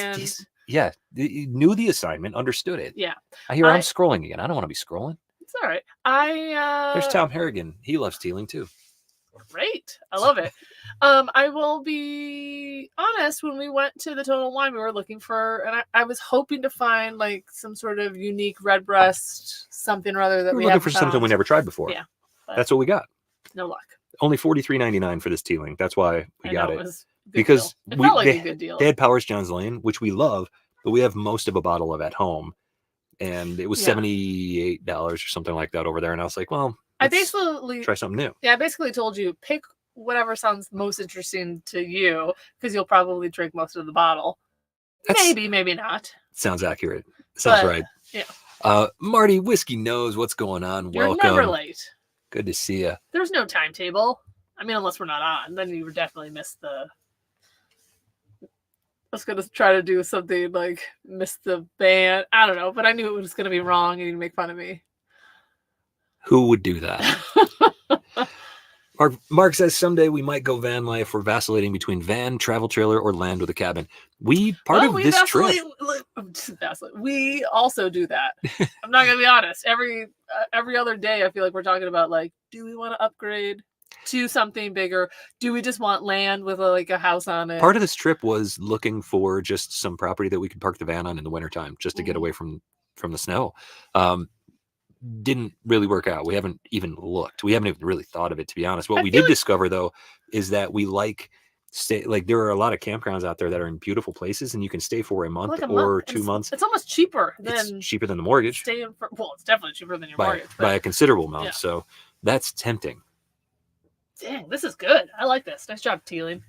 knew the assignment, understood it. Yeah. I hear I'm scrolling again. I don't want to be scrolling. It's all right. There's Tom Harrigan. He loves Teeling too. Great. I love it. I will be honest, when we went to the Total Wine, we were looking for, and I was hoping to find like some sort of unique Redbreast, something or other that we we were looking haven't for something we never tried before. Yeah. That's what we got. No luck. Only $43.99 for this Teeling. That's why we got it. Because it felt like a good deal. They had Powers John's Lane, which we love, but we have most of a bottle of at home. And it was $78 or something like that over there. And I was like, well, I basically try something new. Yeah, I basically told you, pick whatever sounds most interesting to you, because you'll probably drink most of the bottle. Maybe not. Sounds accurate. Sounds But, right. yeah. Marty Whiskey knows what's going on. You're Welcome. never late. Good to see you. There's no timetable. I mean, unless we're not on, then you would definitely miss the. I was gonna try to do something like miss the band. I don't know, but I knew it was gonna be wrong, and you'd make fun of me. Who would do that? Mark says someday we might go van life. We're vacillating between van, travel trailer, or land with a cabin. We this trip. We also do that. I'm not gonna be honest. Every other day, I feel like we're talking about like, do we want to upgrade to something bigger? Do we just want land with a house on it? Part of this trip was looking for just some property that we could park the van on in the wintertime, just to get away from the snow. Didn't really work out. We haven't even looked. We haven't even really thought of it, to be honest. What we did discover, though, is that we there are a lot of campgrounds out there that are in beautiful places, and you can stay for a month or 2 months. It's almost cheaper than the mortgage. It's definitely cheaper than your mortgage by a considerable amount. Yeah. So that's tempting. Dang, this is good. I like this. Nice job, Teeling.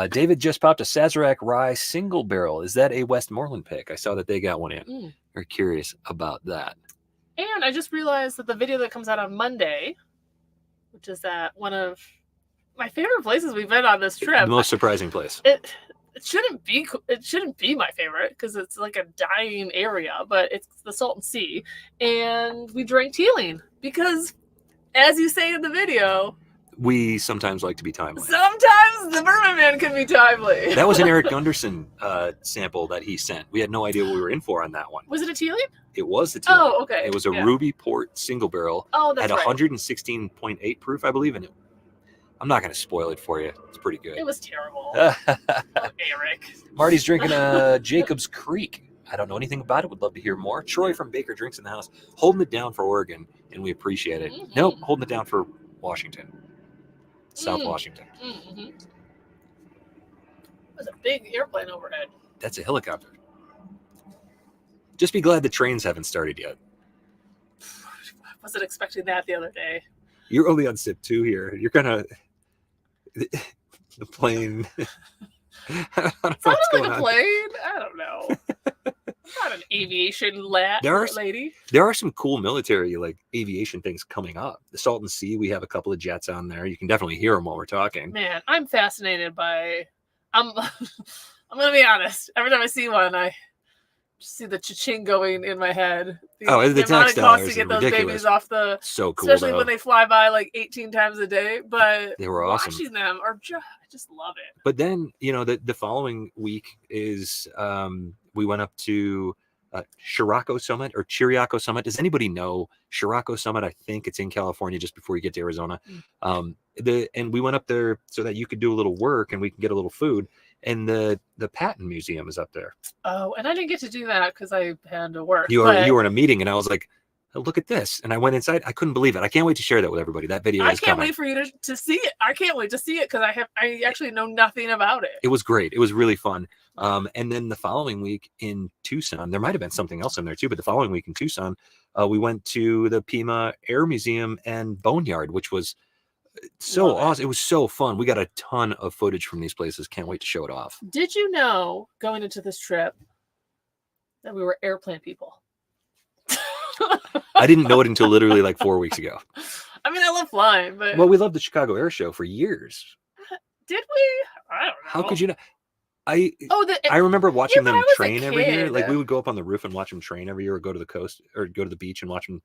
David just popped a Sazerac Rye single barrel. Is that a Westmoreland pick? I saw that they got one in. Very curious about that. And I just realized that the video that comes out on Monday, which is at one of my favorite places we've been on this trip. The most surprising place. It shouldn't be my favorite because it's like a dying area, but it's the Salton Sea. And we drank Teeling because, as you say in the video, we sometimes like to be timely. Sometimes the Bourbon Man can be timely. That was an Eric Gunderson sample that he sent. We had no idea what we were in for on that one. Was it a Teeling? It was the Teeling. Oh, okay. It was a Ruby Port single barrel. Oh, that's at right. 116.8 proof, I believe. And I'm not going to spoil it for you. It's pretty good. It was terrible. Eric. Marty's drinking a Jacob's Creek. I don't know anything about it. Would love to hear more. Troy from Baker Drinks in the house, holding it down for Oregon, and we appreciate it. Mm-hmm. Nope, holding it down for Washington. South Washington. Mm-hmm. There's a big airplane overhead. That's a helicopter. Just be glad the trains haven't started yet. Wasn't expecting that the other day. You're only on sip 2 here. You're gonna the plane. I don't know what's going on. Plane? I don't know. I'm not an aviation lady. There are some cool military aviation things coming up. The Salton Sea, we have a couple of jets on there. You can definitely hear them while we're talking. Man, I'm fascinated by. I'm gonna be honest. Every time I see one, I just see the cha-ching going in my head. The amount tax it costs dollars to get are those ridiculous. babies off the. So cool, especially when they fly by 18 times a day. But they were awesome. Watching them are I just love it. But then the following week is we went up to Chiriaco Summit or Chiriaco Summit. Does anybody know Chiriaco Summit? I think it's in California, just before you get to Arizona. And we went up there so that you could do a little work and we can get a little food. And the Patton Museum is up there. Oh, and I didn't get to do that because I had to work. You were in a meeting, and I was like, oh, look at this. And I went inside. I couldn't believe it. I can't wait to share that with everybody. That video is coming. I can't wait for you to see it. I can't wait to see it because I actually know nothing about it. It was great. It was really fun. And then the following week in Tucson, there might have been something else in there too, but the following week in Tucson, we went to the Pima Air Museum and Boneyard, which was so awesome. It was so fun. We got a ton of footage from these places. Can't wait to show it off. Did you know, going into this trip, that we were airplane people? I didn't know it until literally 4 weeks ago. I mean, I love flying, but we loved the Chicago Air Show for years. Did we? I don't know. How could you not? I remember watching them train every year. We would go up on the roof and watch them train every year, or go to the coast or go to the beach and watch them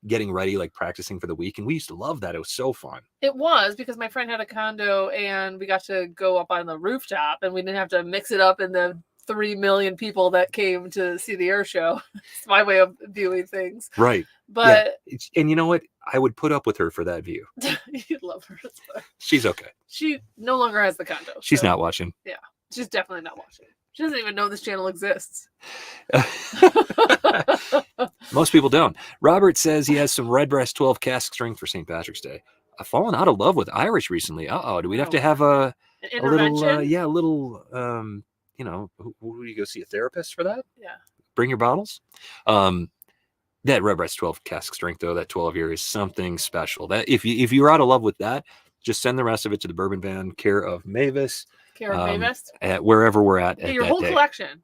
getting ready, practicing for the week. And we used to love that. It was so fun. It was, because my friend had a condo and we got to go up on the rooftop and we didn't have to mix it up in the 3 million people that came to see the air show. It's my way of viewing things. Right. But and you know what? I would put up with her for that view. You'd love her. She's okay. She no longer has the condo. She's not watching. Yeah. She's definitely not watching. She doesn't even know this channel exists. Most people don't. Robert says he has some Redbreast 12 cask strength for St. Patrick's Day. I've fallen out of love with Irish recently. Do we have to have a little, who do you go see, a therapist for that? Yeah. Bring your bottles. That Redbreast 12 cask strength, though, that 12 year is something special. That if you're out of love with that, just send the rest of it to the Bourbon Van, care of Mavis. Care of Mavis? At wherever we're at Your that whole day. collection.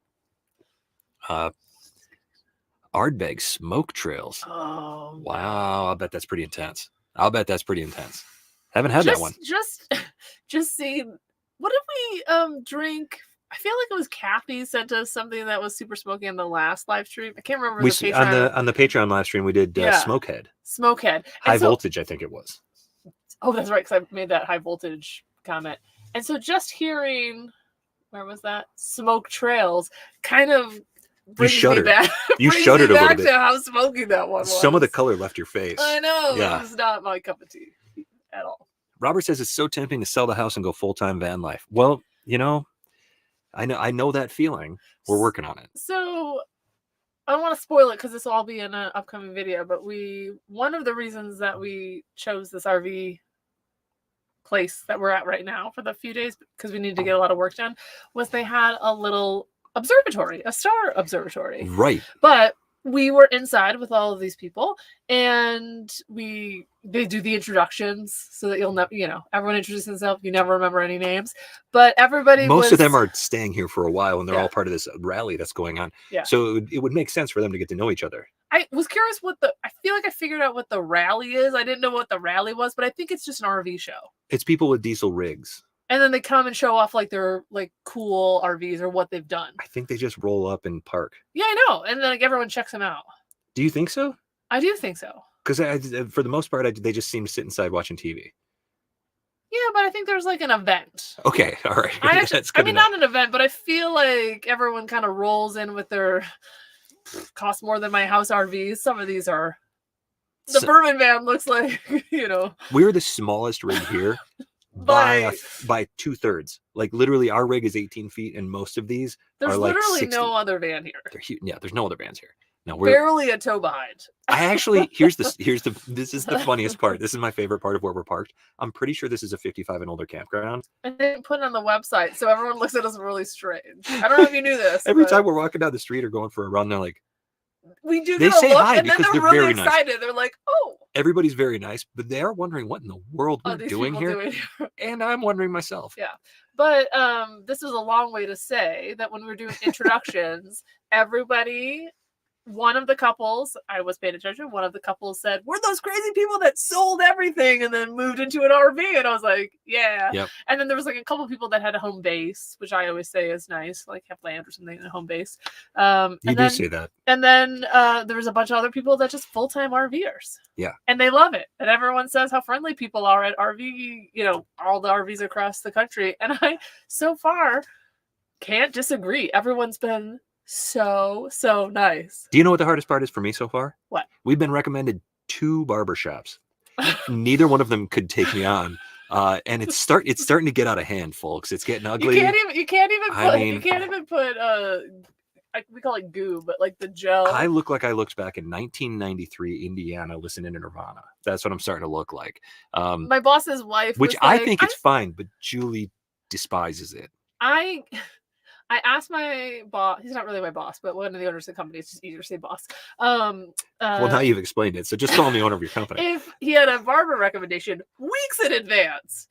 Ardbeg smoke trails. Oh, Wow, I'll bet that's pretty intense. Haven't had that one. Just see. What if we drink? I feel like it was Kathy sent us something that was super smoky on the last live stream. I can't remember We the Patreon. on the Patreon live stream we did Smokehead. Smokehead. High voltage, I think it was. Oh, that's right, because I made that high voltage comment. And so just hearing, where was that? Smoke trails kind of brings me back. You shuddered a little bit to how smoky that one was. Some of the color left your face. I know. Yeah. It was not my cup of tea at all. Robert says it's so tempting to sell the house and go full-time van life. Well, I know that feeling. We're working on it. So I don't want to spoil it because this will all be in an upcoming video, but one of the reasons that we chose this RV place that we're at right now for the few days, because we need to get a lot of work done, was they had a little observatory, a star observatory. Right. But we were inside with all of these people, and they do the introductions so that you'll never, everyone introduces themselves. You never remember any names, but most of them are staying here for a while, and they're all part of this rally that's going on. Yeah. So it would make sense for them to get to know each other. I was curious I feel like I figured out what the rally is. I didn't know what the rally was, but I think it's just an RV show. It's people with diesel rigs. And then they come and show off like their cool RVs or what they've done. I think they just roll up and park. Yeah, I know. And then everyone checks them out. Do you think so? I do think so. Because for the most part, they just seem to sit inside watching TV. Yeah, but I think there's like an event. Okay, all right. I mean, not an event, but I feel like everyone kind of rolls in with their cost more than my house RVs. Some of these are. The Bourbon van looks like, We're the smallest rig here. by 2/3. Like literally our rig is 18 feet and most of these there's are like literally 60. No other van here. They're huge. Yeah, there's no other vans here. No, we're barely a tow behind. I actually this is the funniest part. This is my favorite part of where we're parked. I'm pretty sure this is a 55 and older campground. And they didn't put it on the website, so everyone looks at us really strange. I don't know if you knew this. Every time we're walking down the street or going for a run, they're like, we do. They say look, hi and then because they're they're really very excited. nice. They're like, "Oh." Everybody's very nice, but they are wondering what in the world we're doing here. And I'm wondering myself. Yeah. But this is a long way to say that when we're doing introductions, one of the couples, I was paying attention, one of the couples said, "We're those crazy people that sold everything and then moved into an RV." And I was like, yeah. Yep. And then there was like a couple of people that had a home base, which I always say is nice, like have land or something in a home base. You do say that. And then there was a bunch of other people that just full-time RVers. Yeah. And they love it. And everyone says how friendly people are at RV, all the RVs across the country. And I, so far, can't disagree. Everyone's been so nice. Do you know what the hardest part is for me so far? What? We've been recommended 2 barbershops. Neither one of them could take me on. And it's starting to get out of hand, folks. It's getting ugly. You can't even put we call it goo, but like the gel. I look like I looked back in 1993 Indiana listening to Nirvana. That's what I'm starting to look like. My boss's wife, which I think it's fine, but Julie despises it. I asked my boss, he's not really my boss, but one of the owners of the company, it's just easier to say boss. Well, now you've explained it, so just call him the owner of your company. If he had a barber recommendation weeks in advance,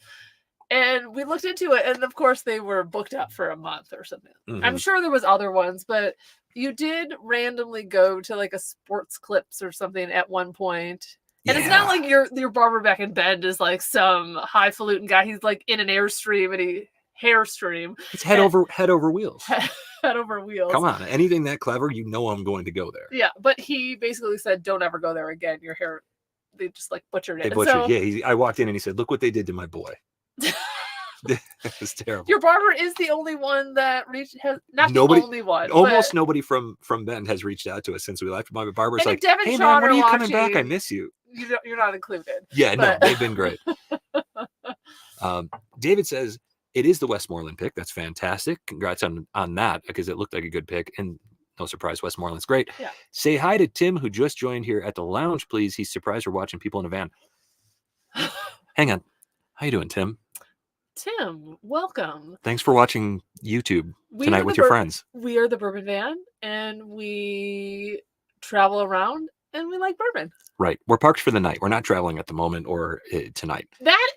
and we looked into it, and of course they were booked up for a month or something. Mm-hmm. I'm sure there was other ones, but you did randomly go to like a Sports Clips or something at one point. And it's not like your barber back in Bend is like some highfalutin guy. He's like in an Airstream and Hairstream. It's head over wheels. Head over wheels. Come on, anything that clever, I'm going to go there. Yeah, but he basically said, "Don't ever go there again. Your hair, they just like butchered it." They butchered. I walked in and he said, "Look what they did to my boy." It was terrible. Your barber is the only one that the only one. Almost nobody from Bend has reached out to us since we left. My barber's like, "Hey man, when are you coming back? I miss you." You're not included. Yeah, no, they've been great. David says, it is the Westmoreland pick. That's fantastic. Congrats on that, because it looked like a good pick. And no surprise, Westmoreland's great. Yeah. Say hi to Tim, who just joined here at the lounge, please. He's surprised we're watching people in a van. Hang on. How you doing, Tim? Tim, welcome. Thanks for watching YouTube tonight with your friends. We are the Bourbon Van, and we travel around, and we like bourbon. Right. We're parked for the night. We're not traveling at the moment or tonight.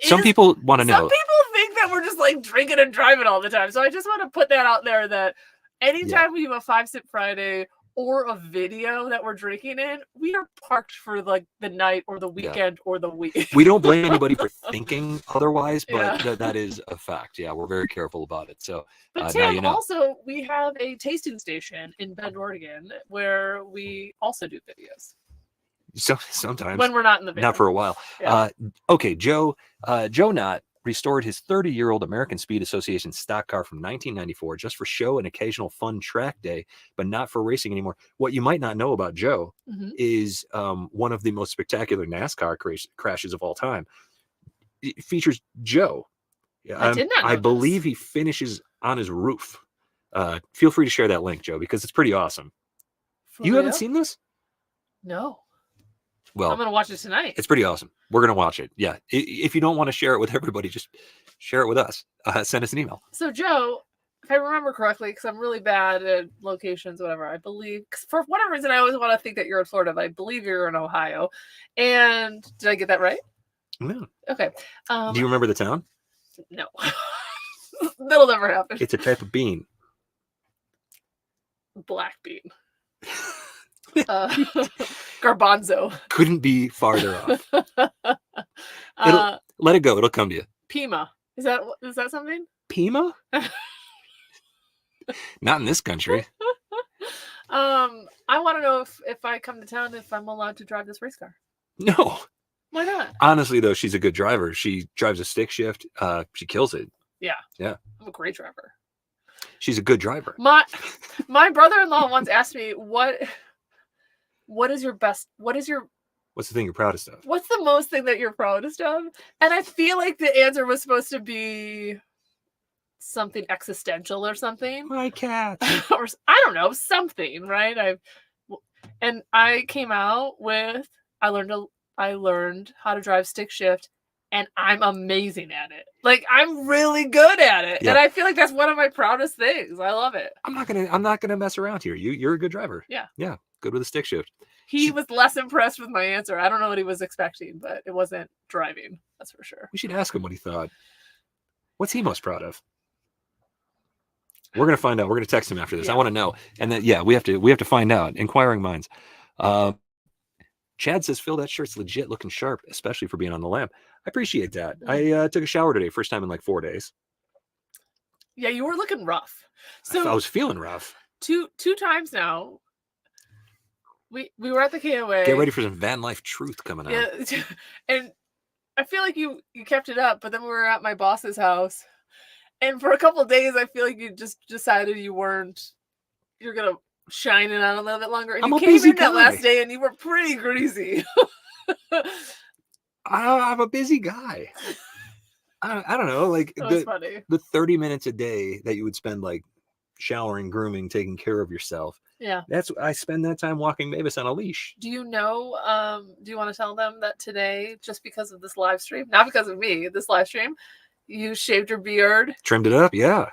Some people want to know. Some people think that we're just like drinking and driving all the time. So I just want to put that out there that anytime we have a 5-Sip Friday or a video that we're drinking in, we are parked for like the night or the weekend or the week. We don't blame anybody for thinking otherwise, but Yeah. that is a fact. Yeah, we're very careful about it. So But now Tim, you know. also, we have a tasting station in Bend, Oregon, where we also do videos So sometimes when we're not in the van. not for a while. Yeah. Okay, Joe Knott restored his 30-year-old American Speed Association stock car from 1994 just for show and occasional fun track day, but not for racing anymore. What you might not know about Joe is one of the most spectacular NASCAR crashes of all time. It features Joe. I did not know I believe he finishes on his roof. Feel free to share that link, Joe, because it's pretty awesome. You haven't seen this? No. Well, I'm going to watch it tonight. It's pretty awesome. We're going to watch it. Yeah. If you don't want to share it with everybody, just share it with us. Send us an email. So, Joe, if I remember correctly, because I'm really bad at locations, whatever, I believe, because for whatever reason, I always want to think that you're in Florida, but I believe you're in Ohio. And did I get that right? No. Okay. Do you remember the town? No. That'll never happen. It's a type of bean. Black bean. Garbanzo. Couldn't be farther off. Let it go. It'll come to you. Pima. Is that something? Pima? Not in this country. I want to know if I come to town, if I'm allowed to drive this race car. No. Why not? Honestly, though, she's a good driver. She drives a stick shift. She kills it. Yeah. Yeah. I'm a great driver. She's a good driver. My brother-in-law once asked me, what's the thing you're proudest of? What's the most thing that you're proudest of? And I feel like the answer was supposed to be something existential or something. My cat. Or I don't know, something, right? I came out with I learned how to drive stick shift, and I'm amazing at it. Like, I'm really good at it. Yeah. And I feel like that's one of my proudest things. I love it. I'm not gonna mess around here. You're a good driver. Yeah. Yeah. Good with a stick shift. He was less impressed with my answer. I don't know what he was expecting, but it wasn't driving. That's for sure. We should ask him what he thought. What's he most proud of? We're gonna find out. We're gonna text him after this. Yeah. I want to know. And then we have to find out. Inquiring minds. Chad says, Phil, that shirt's legit looking sharp, especially for being on the lamp. I appreciate that. I took a shower today, first time in like 4 days. Yeah, you were looking rough. So I was feeling rough. Two times now. We were at the KOA. Get ready for some van life truth coming out. Yeah, and I feel like you kept it up, but then we were at my boss's house, and for a couple of days, I feel like you just decided you're gonna shine it out a little bit longer. And I'm you a came busy in that guy. last day, and you were pretty greasy. I'm a busy guy. I don't know, like That was funny. the 30 minutes a day that you would spend like showering, grooming, taking care of yourself. Yeah. I spend that time walking Mavis on a leash. Do you know? Do you want to tell them that today, just because of this live stream, not because of me, this live stream, you shaved your beard, Trimmed it up, yeah.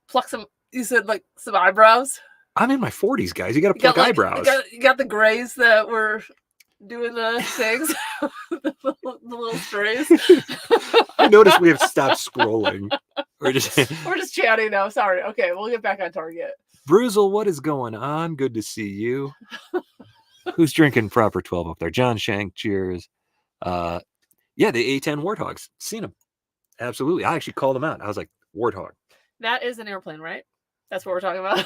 plucked some. You said like some eyebrows. I'm in my 40s, guys. You got to pluck eyebrows. You got the grays that were doing the things, the little strays. I noticed we have stopped scrolling. We're just chatting now. Sorry. Okay, we'll get back on target. Bruzel, what is going on? Good to see you. Who's drinking proper 12 up there? John Shank, cheers. Yeah, the A10 Warthogs. Seen them. Absolutely. I actually called them out. I was like, Warthog. That is an airplane, right? That's what we're talking about.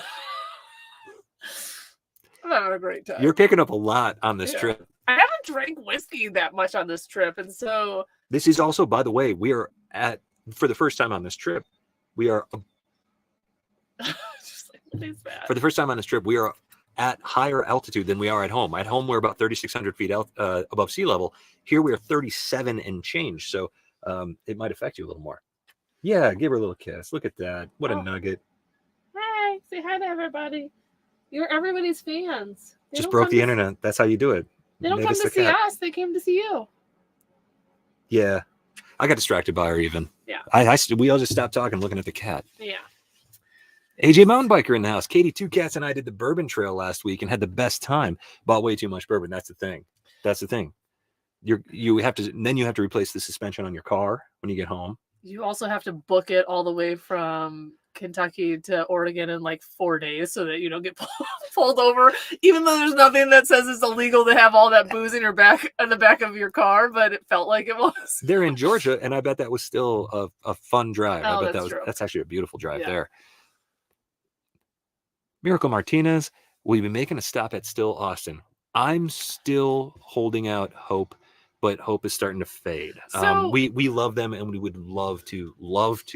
I'm having a great time. You're picking up a lot on this trip. I haven't drank whiskey that much on this trip, and so this is also, by the way, we are for the first time on this trip, we are just like, what is that? For the first time on this trip, we are at higher altitude than we are at home. At home, we're about 3,600 feet above sea level. Here, we are 37 and change, so it might affect you a little more. Yeah, give her a little kiss. Look at that. What a nugget. Hi, say hi to everybody. You're everybody's fans. Just broke the internet. That's how you do it. They don't come to see us. They came to see you. Yeah. I got distracted by her even. Yeah. We all just stopped talking, looking at the cat. Yeah. AJ Mountain Biker in the house. Katie, 2 Cats, and I did the Bourbon Trail last week and had the best time. Bought way too much bourbon. That's the thing. You have to replace the suspension on your car when you get home. You also have to book it all the way from Kentucky to Oregon in like 4 days so that you don't get pulled over, even though there's nothing that says it's illegal to have all that booze in your back in the back of your car, but it felt like it was. They're in Georgia, and I bet that was still a fun drive. I Oh, bet that's true. that's actually a beautiful drive Yeah. there. Miracle Martinez, will you be making a stop at Still Austin? I'm still holding out hope, but hope is starting to fade. So- we love them, and we would love to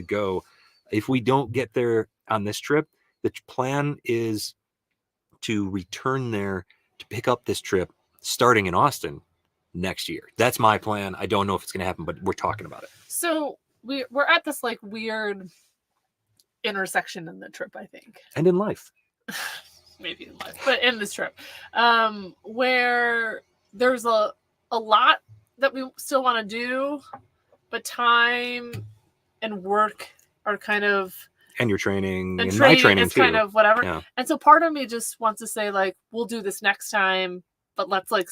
go. If we don't get there on this trip, the plan is to return there to pick up this trip starting in Austin next year. That's my plan. I don't know if it's going to happen, but we're talking about it. So we're at this like weird intersection in the trip, I think. And in life. Maybe in life, but in this trip, where there's a lot that we still want to do, but time and work are kind of, and your training and training my training is too. kind of whatever. Yeah. And so part of me just wants to say like, we'll do this next time, but let's like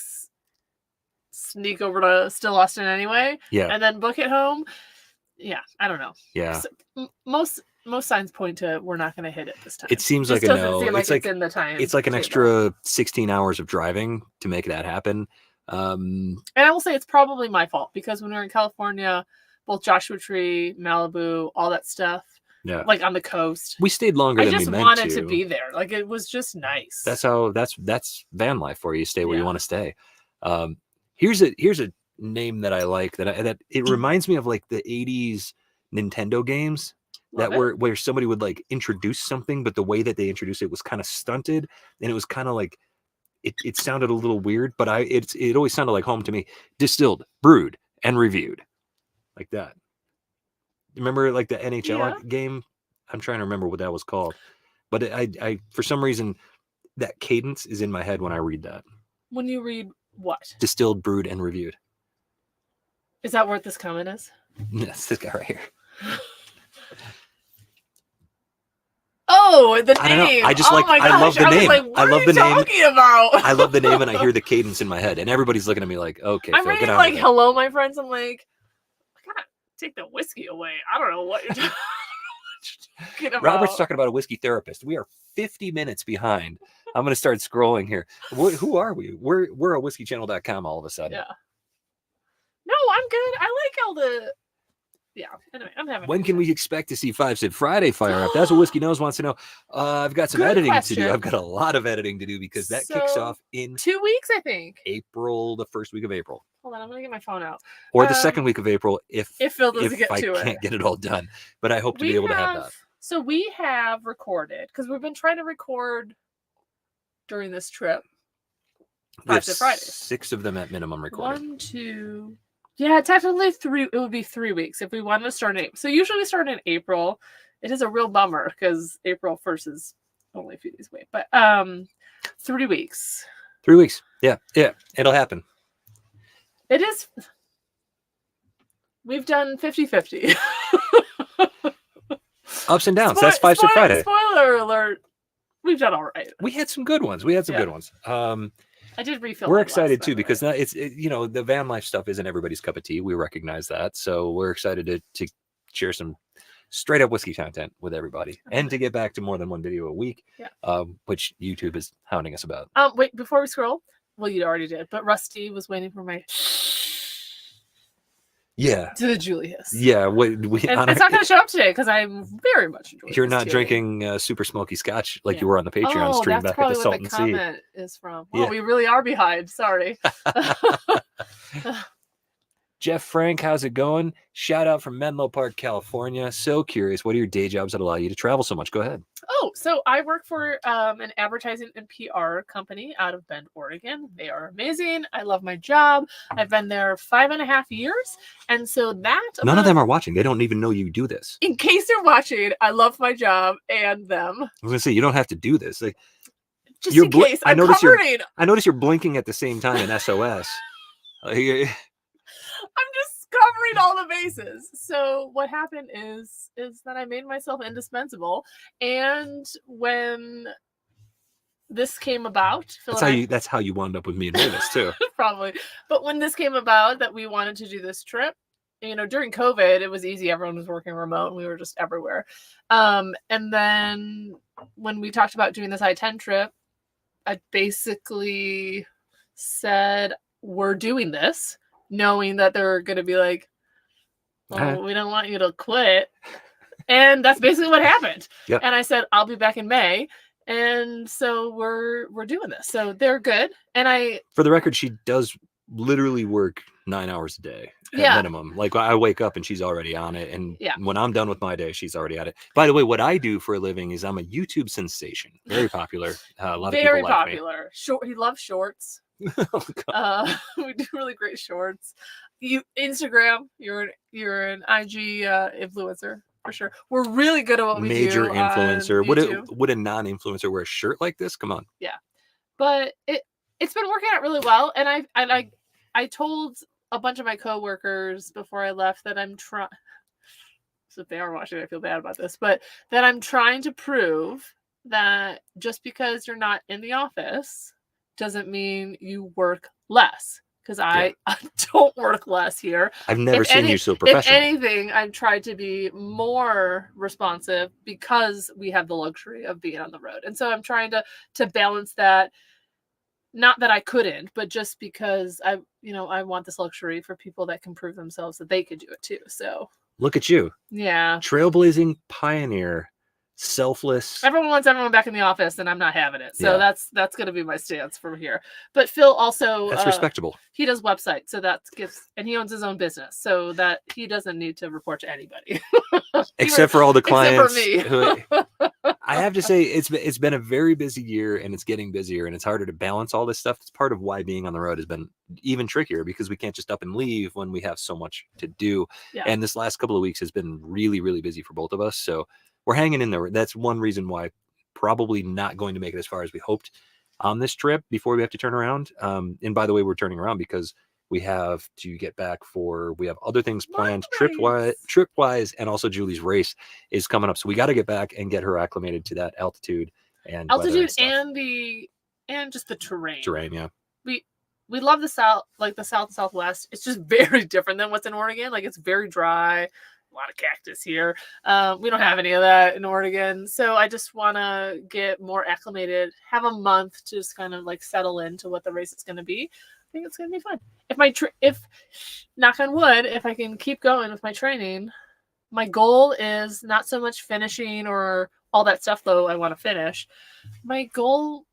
sneak over to Still Austin anyway, Yeah. and then book it home. Yeah, I don't know. Yeah. So, most signs point to we're not going to hit it this time. It seems This like a doesn't no. seem like It's like in the time. it's like an table. extra 16 hours of driving to make that happen. And I will say it's probably my fault because when we were in California, both Joshua Tree, Malibu, all that stuff, Yeah. like on the coast, We stayed longer I than we just meant wanted to. to be there. Like it was just nice. That's van life for you. Stay where you Yeah. want to stay. Here's a name that I like that it reminds me of like the 80s Nintendo games Love that it. were where somebody would like introduce something, but the way that they introduced it was kind of stunted, and it was kind of like it sounded a little weird, but it always sounded like home to me. Distilled, brewed, and reviewed, like that. Remember like the NHL Yeah. game? I'm trying to remember what that was called, but I for some reason that cadence is in my head when I read that. When you read what? Distilled, brewed, and reviewed. Is that what this comment is? That's this guy right here. Oh, the I don't know. name. I just oh like- my I gosh. love the was name. like, I what love are the you name. talking about? I love the name, and I hear the cadence in my head, and everybody's looking at me like, "Okay, I'm Phil, get reading on like with it." hello, my friends. I'm like, I gotta take the whiskey away. I don't know what you're talking about. Robert's talking about a whiskey therapist. We are 50 minutes behind. I'm going to start scrolling here. Who are we? We're a whiskeychannel.com all of a sudden. Yeah. No, I'm good. I like all the. Yeah. Anyway, I'm having. When can we expect to see Five Sid Friday fire up? That's what Whiskey Knows wants to know. I've got some Good editing to question. do. I've got a lot of editing to do because that kicks So, off in 2 weeks, I think. April, the first week of April, Hold on, I'm gonna get my phone out. or the second week of April if Phil doesn't get I to can't it. get it all done. But I hope to be able to have that. So we have recorded because we've been trying to record during this trip. We have 5 to Fridays. 6 of them at minimum recorded. 1, 2. Yeah, technically 3. It would be 3 weeks if we wanted to start in April. So usually we start in April. It is a real bummer because April 1st is only a few days away. But 3 weeks. 3 weeks. Yeah, it'll happen. It is. We've done 50-50. Ups and downs. That's Five Sid Friday. Spoiler alert. We've done all right. We had some good ones. Good ones. I did refill. We're my excited glass, too by the because way. now the van life stuff isn't everybody's cup of tea. We recognize that, so we're excited to share some straight up whiskey content with everybody and to get back to more than one video a week. Yeah. Which YouTube is hounding us about. Wait, before we scroll. Well, you already did, but Rusty was waiting for my. Yeah. To the Julius. Yeah. And it's not going to show up today because I'm very much enjoying. You're this not tea. drinking super smoky scotch like you were on the Patreon stream that's back at the probably Salt what and the Sea. comment is from. Oh, Yeah. we really are behind. Sorry. Jeff Frank, how's it going? Shout out from Menlo Park, California. So curious, what are your day jobs that allow you to travel so much? Go ahead. Oh, so I work for an advertising and PR company out of Bend, Oregon. They are amazing. I love my job. I've been there 5.5 years. And so that... None of them are watching. They don't even know you do this. In case you're watching, I love my job and them. I was going to say, you don't have to do this. Like, Just You're in case. I I'm notice covering. I notice you're blinking at the same time in SOS. I'm just covering all the bases. So what happened is that I made myself indispensable. And when this came about, That's how you wound up with me and Davis too. probably. But when this came about that we wanted to do this trip, during COVID, it was easy. Everyone was working remote and we were just everywhere. And then when we talked about doing this I-10 trip, I basically said, we're doing this, knowing that they're going to be like, well, we don't want you to quit. And that's basically what happened. Yep. And I said, I'll be back in May. And so we're doing this. So they're good. And for the record, she does literally work 9 hours a day at minimum. Like I wake up and she's already on it. And when I'm done with my day, she's already at it. By the way, what I do for a living is I'm a YouTube sensation. Very popular. A lot of people like popular. He loves shorts. Oh, we do really great shorts. Instagram, you're an IG influencer. For sure. We're really good at what we do. Major influencer. Would a non-influencer wear a shirt like this? Come on. Yeah. But it's been working out really well. And I told a bunch of my coworkers before I left that I'm trying, so if they are watching, I feel bad about this, but that I'm trying to prove that just because you're not in the office doesn't mean you work less. Because I don't work less here. I've never seen you so professional. If anything, I've tried to be more responsive because we have the luxury of being on the road. And so I'm trying to balance that. Not that I couldn't, but just because I want this luxury for people that can prove themselves that they could do it too. So look at you. Yeah. Trailblazing pioneer. Selfless. Everyone wants everyone back in the office, and I'm not having it. So that's going to be my stance from here. But Phil also that's respectable. He does websites, so that gives, and he owns his own business, so that he doesn't need to report to anybody, except for all the clients. Except for me. I have to say it's been a very busy year, and it's getting busier, and it's harder to balance all this stuff. It's part of why being on the road has been even trickier because we can't just up and leave when we have so much to do. Yeah. And this last couple of weeks has been really, really busy for both of us. So we're hanging in there. That's one reason why probably not going to make it as far as we hoped on this trip before we have to turn around. And by the way, we're turning around because we have to get back we have other things planned trip wise. And also Julie's race is coming up. So we got to get back and get her acclimated to that altitude and just the terrain. Yeah. We love the South, like the South and Southwest. It's just very different than what's in Oregon. Like it's very dry. A lot of cactus here. We don't have any of that in Oregon. So I just want to get more acclimated, have a month to just kind of like settle into what the race is going to be. I think it's going to be fun. If knock on wood, if I can keep going with my training, my goal is not so much finishing or all that stuff, though I want to finish. My goal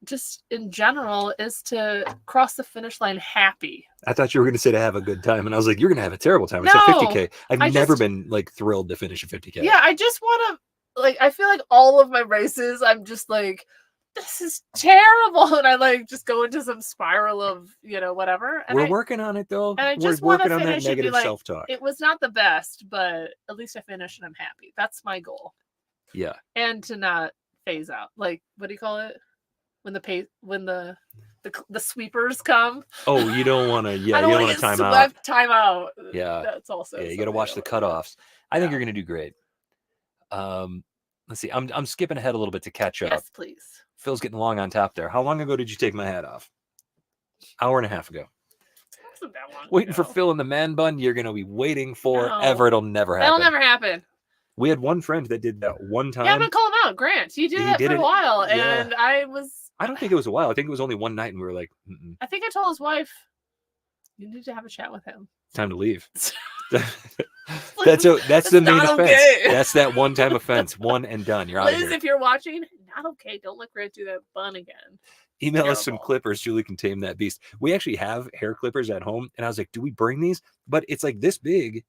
just in general is to cross the finish line happy. I thought you were going to say to have a good time, and I was like, you're going to have a terrible time. It's a 50K. I've never been like thrilled to finish a 50K. Yeah, I just want to I feel like all of my races, I'm just like, this is terrible, and I like just go into some spiral of whatever. And we're working on it though. And I just we're working on that negative self-talk. It was not the best, but at least I finished and I'm happy. That's my goal. Yeah. And to not phase out. Like, what do you call it? When the sweepers come. Oh, you don't want to. Yeah, you don't want to time out. Yeah, that's also. Yeah, you got to watch the cutoffs. I think you're going to do great. Let's see. I'm skipping ahead a little bit to catch up. Yes, please. Phil's getting long on top there. How long ago did you take my hat off? Hour and a half ago. Wasn't that long waiting ago. for Phil in the man bun. You're going to be waiting forever. It'll never happen. That'll never happen. We had one friend that did that one time. Yeah, I'm gonna call him out. Grant, he did that for a while, and I don't think it was a while. I think it was only one night, and we were like, mm-mm. I think I told his wife, you need to have a chat with him. Time to leave. That's the main offense. Okay. That's that one-time offense. One and done. You're out of here. Liz, if you're watching, not okay. Don't let Grant do that bun again. Email us some clippers. Julie can tame that beast. We actually have hair clippers at home, and I was like, do we bring these? But it's like this big,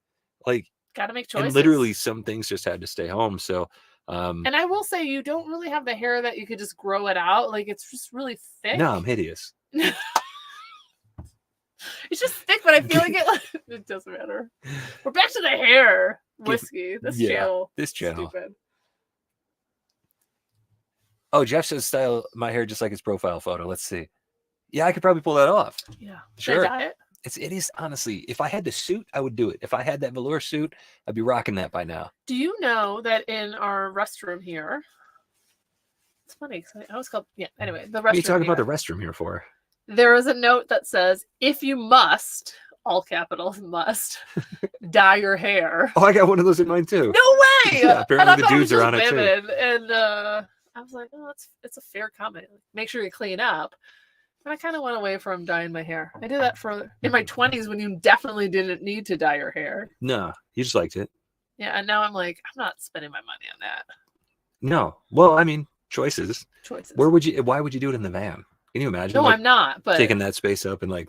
like. Got to make choices. And literally some things just had to stay home. So, and I will say, you don't really have the hair that you could just grow it out. Like it's just really thick. No, I'm hideous. It's just thick, but I feel like it doesn't matter. We're back to the hair whiskey. This channel. Stupid. Oh, Jeff says style my hair just like his profile photo. Let's see. Yeah, I could probably pull that off. Yeah. Sure. It is honestly, if I had the suit, I would do it. If I had that velour suit, I'd be rocking that by now. Do you know that in our restroom here, it's funny because I always call, anyway, the restroom. What are you talking about the restroom here for? There is a note that says, if you must, all capitals, must dye your hair. Oh, I got one of those in mine too. No way! Yeah, apparently I the thought that dudes was are just on it too. women, and I was like, oh, it's a fair comment. Make sure you clean up. And I kind of went away from dyeing my hair. I did that in my 20s when you definitely didn't need to dye your hair. No, you just liked it. Yeah, and now I'm like, I'm not spending my money on that. No. Well, I mean, choices. Choices. Why would you do it in the van? Can you imagine? No, like, I'm not. But taking that space up and like,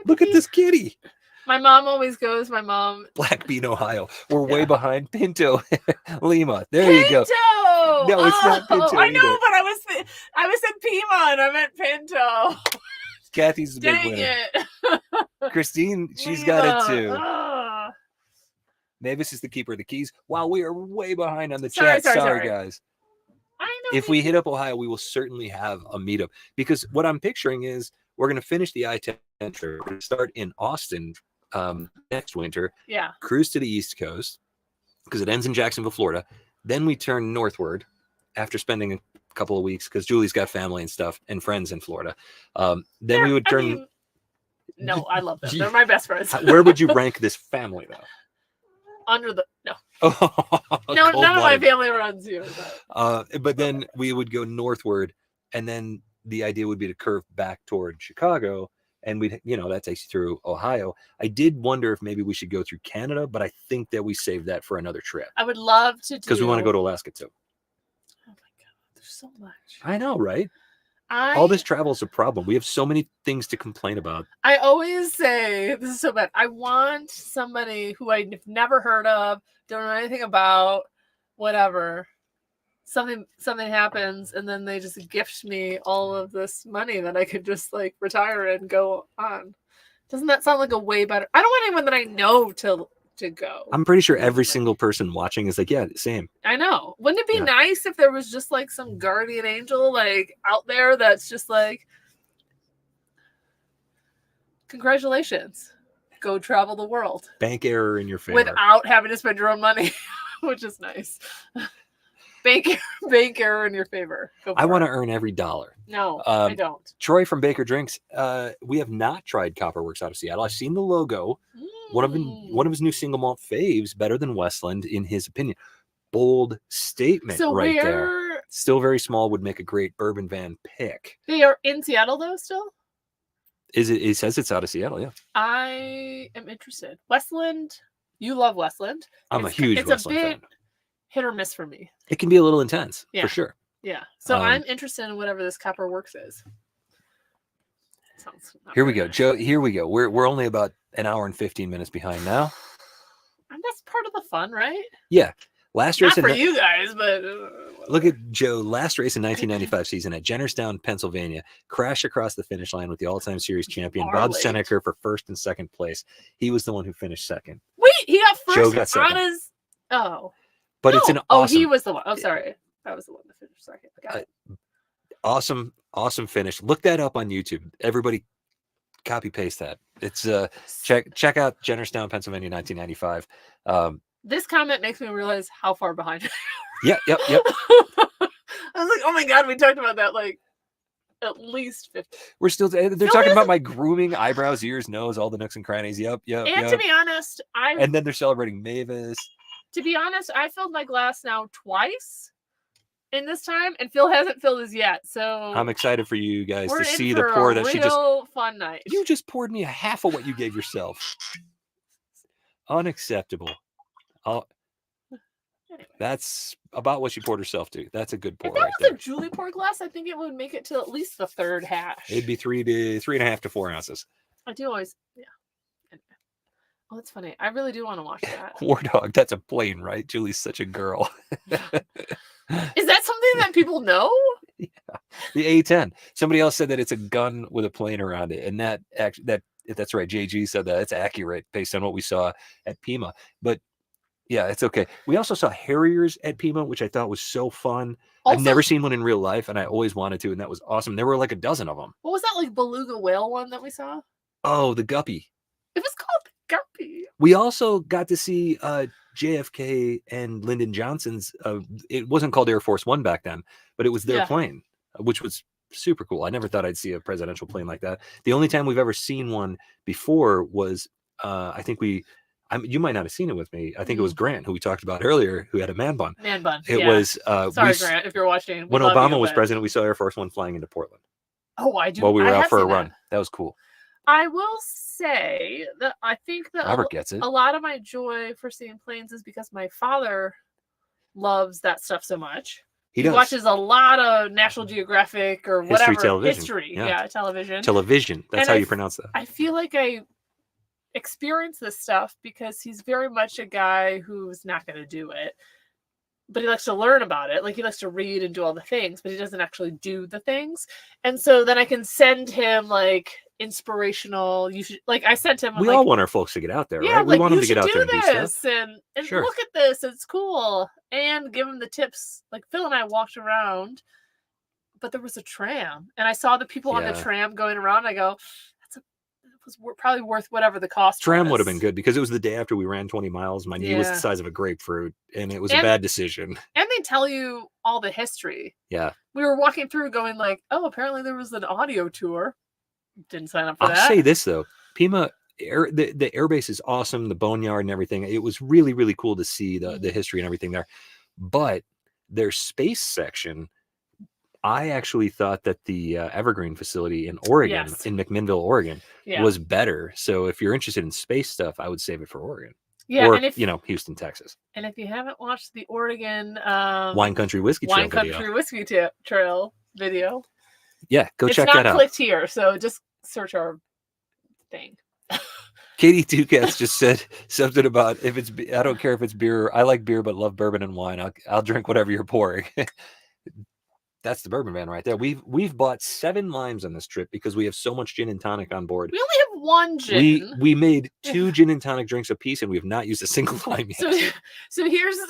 look at this kitty. My mom always goes. My mom. Black Bean, Ohio. We're way behind Pinto, Lima. There Pinto! you go. No, it's not Pinto. I know, either. but I was in Pima and I meant Pinto. Kathy's the big Dang winner. it. Christine, she's got it too. Ah. Mavis is the keeper of the keys. Wow, we are way behind on the Sorry, chat. sorry. Guys. I know. If we hit up Ohio, we will certainly have a meetup, because what I'm picturing is we're going to finish the I-10 trip. We're going to start in Austin next winter. Yeah. Cruise to the East Coast because it ends in Jacksonville, Florida. Then we turn northward after spending a couple of weeks because Julie's got family and stuff and friends in Florida. Then we would turn. No, I love them. They're my best friends. Where would you rank this family though? Under the no. No, none of my family runs here. But then we would go northward, and then the idea would be to curve back toward Chicago, and we'd, that takes you through Ohio. I did wonder if maybe we should go through Canada, but I think that we save that for another trip. I would love to do, because we want to go to Alaska too. Oh my god, there's so much. I know, right? All this travel is a problem. We have so many things to complain about. I always say, this is so bad, I want somebody who I've never heard of, don't know anything about, whatever. Something happens, and then they just gift me all of this money that I could just like retire and go on. Doesn't that sound like a way better? I don't want anyone that I know to go. I'm pretty sure every single person watching is like, yeah, same. I know. Wouldn't it be nice if there was just like some guardian angel like out there that's just like, congratulations, go travel the world. Bank error in your favor. Without having to spend your own money, which is nice. Bank error in your favor. I want to earn every dollar. No, I don't. Troy from Baker Drinks. We have not tried Copperworks out of Seattle. I've seen the logo. One of his new single malt faves, better than Westland in his opinion. Bold statement there. Still very small, would make a great bourbon van pick. They are in Seattle though still? It says it's out of Seattle, yeah. I am interested. Westland, you love Westland. I'm a huge Westland fan. Hit or miss for me. It can be a little intense, for sure. Yeah. So I'm interested in whatever this Copperworks is. Here we go, Joe. Here we go. We're only about an hour and 15 minutes behind now. And that's part of the fun, right? Yeah. Last race not for you guys, but look at Joe. Last race in 1995 season at Jennerstown, Pennsylvania, crashed across the finish line with the all-time series champion Bob Seneker for first and second place. He was the one who finished second. Wait, he got first. Joe got second. On his. Oh. But it's an awesome. Oh, he was the one. Oh, sorry. I was the one that finished second. Got it. Awesome finish. Look that up on YouTube. Everybody copy paste that. It's check out Jennerstown, Pennsylvania, 1995. This comment makes me realize how far behind. Yep. I was like, oh my god, we talked about that like at least 50. We're still. They're talking about my grooming, eyebrows, ears, nose, all the nooks and crannies. Yep. And to be honest, and then they're celebrating Mavis. To be honest, I filled my glass now twice in this time, and Phil hasn't filled his yet. So I'm excited for you guys to see the pour that she just. Fun night. You just poured me a half of what you gave yourself. Unacceptable. That's about what she poured herself to. That's a good pour. If that was a Julie pour glass, I think it would make it to at least the third hash. It'd be 3.5 to 4 ounces. I do always, Oh, that's funny. I really do want to watch that. War Dog, that's a plane, right? Julie's such a girl. Is that something that people know? Yeah. The A10. Somebody else said that it's a gun with a plane around it. And that's right. JG said that. It's accurate based on what we saw at Pima. But yeah, it's okay. We also saw Harriers at Pima, which I thought was so fun. Also, I've never seen one in real life, and I always wanted to, and that was awesome. There were like a dozen of them. What was that, like beluga whale one that we saw? Oh, the guppy. It was called the guppy. We also got to see JFK and Lyndon Johnson's. It wasn't called Air Force One back then, but it was their plane, which was super cool. I never thought I'd see a presidential plane like that. The only time we've ever seen one before was, I think you might not have seen it with me. I think it was Grant, who we talked about earlier, who had a man bun. Man bun. It was. Sorry, Grant, if you're watching. When Obama was president, we saw Air Force One flying into Portland. Oh, I do. While we were out for a run. That was cool. I will say that I think that Robert gets it. A lot of my joy for seeing planes is because my father loves that stuff so much. He watches a lot of National Geographic or whatever. Television. Television. Television. That's how you pronounce that. I feel like I experience this stuff because he's very much a guy who's not going to do it, but he likes to learn about it. Like, he likes to read and do all the things, but he doesn't actually do the things. And so then I can send him like inspirational. I sent him. We all want our folks to get out there, right? We want them to get out there and do stuff. And sure. Look at this. It's cool. And give him the tips. Like, Phil and I walked around, but there was a tram, and I saw the people on the tram going around. I go, it was probably worth whatever the cost. Tram would have been good because it was the day after we ran 20 miles. My knee was the size of a grapefruit, and it was a bad decision. And they tell you all the history. Yeah. We were walking through going like, oh, apparently there was an audio tour. Didn't sign up for that. I'll say this, though. Pima, the airbase is awesome, the boneyard and everything. It was really, really cool to see the history and everything there. But their space section, I actually thought that the Evergreen facility in Oregon, in McMinnville, Oregon, was better. So if you're interested in space stuff, I would save it for Oregon. Yeah, or, and Houston, Texas. And if you haven't watched the Oregon Wine Country Whiskey Trail video, yeah, go check that out. It's not clicked here, so just search our thing. Katie Ducats just said something about I don't care if it's beer. I like beer, but love bourbon and wine. I'll drink whatever you're pouring. That's the bourbon van right there. We've bought 7 limes on this trip because we have so much gin and tonic on board. We only have 1 gin. We made 2 gin and tonic drinks a piece, and we have not used a single lime yet. So here's the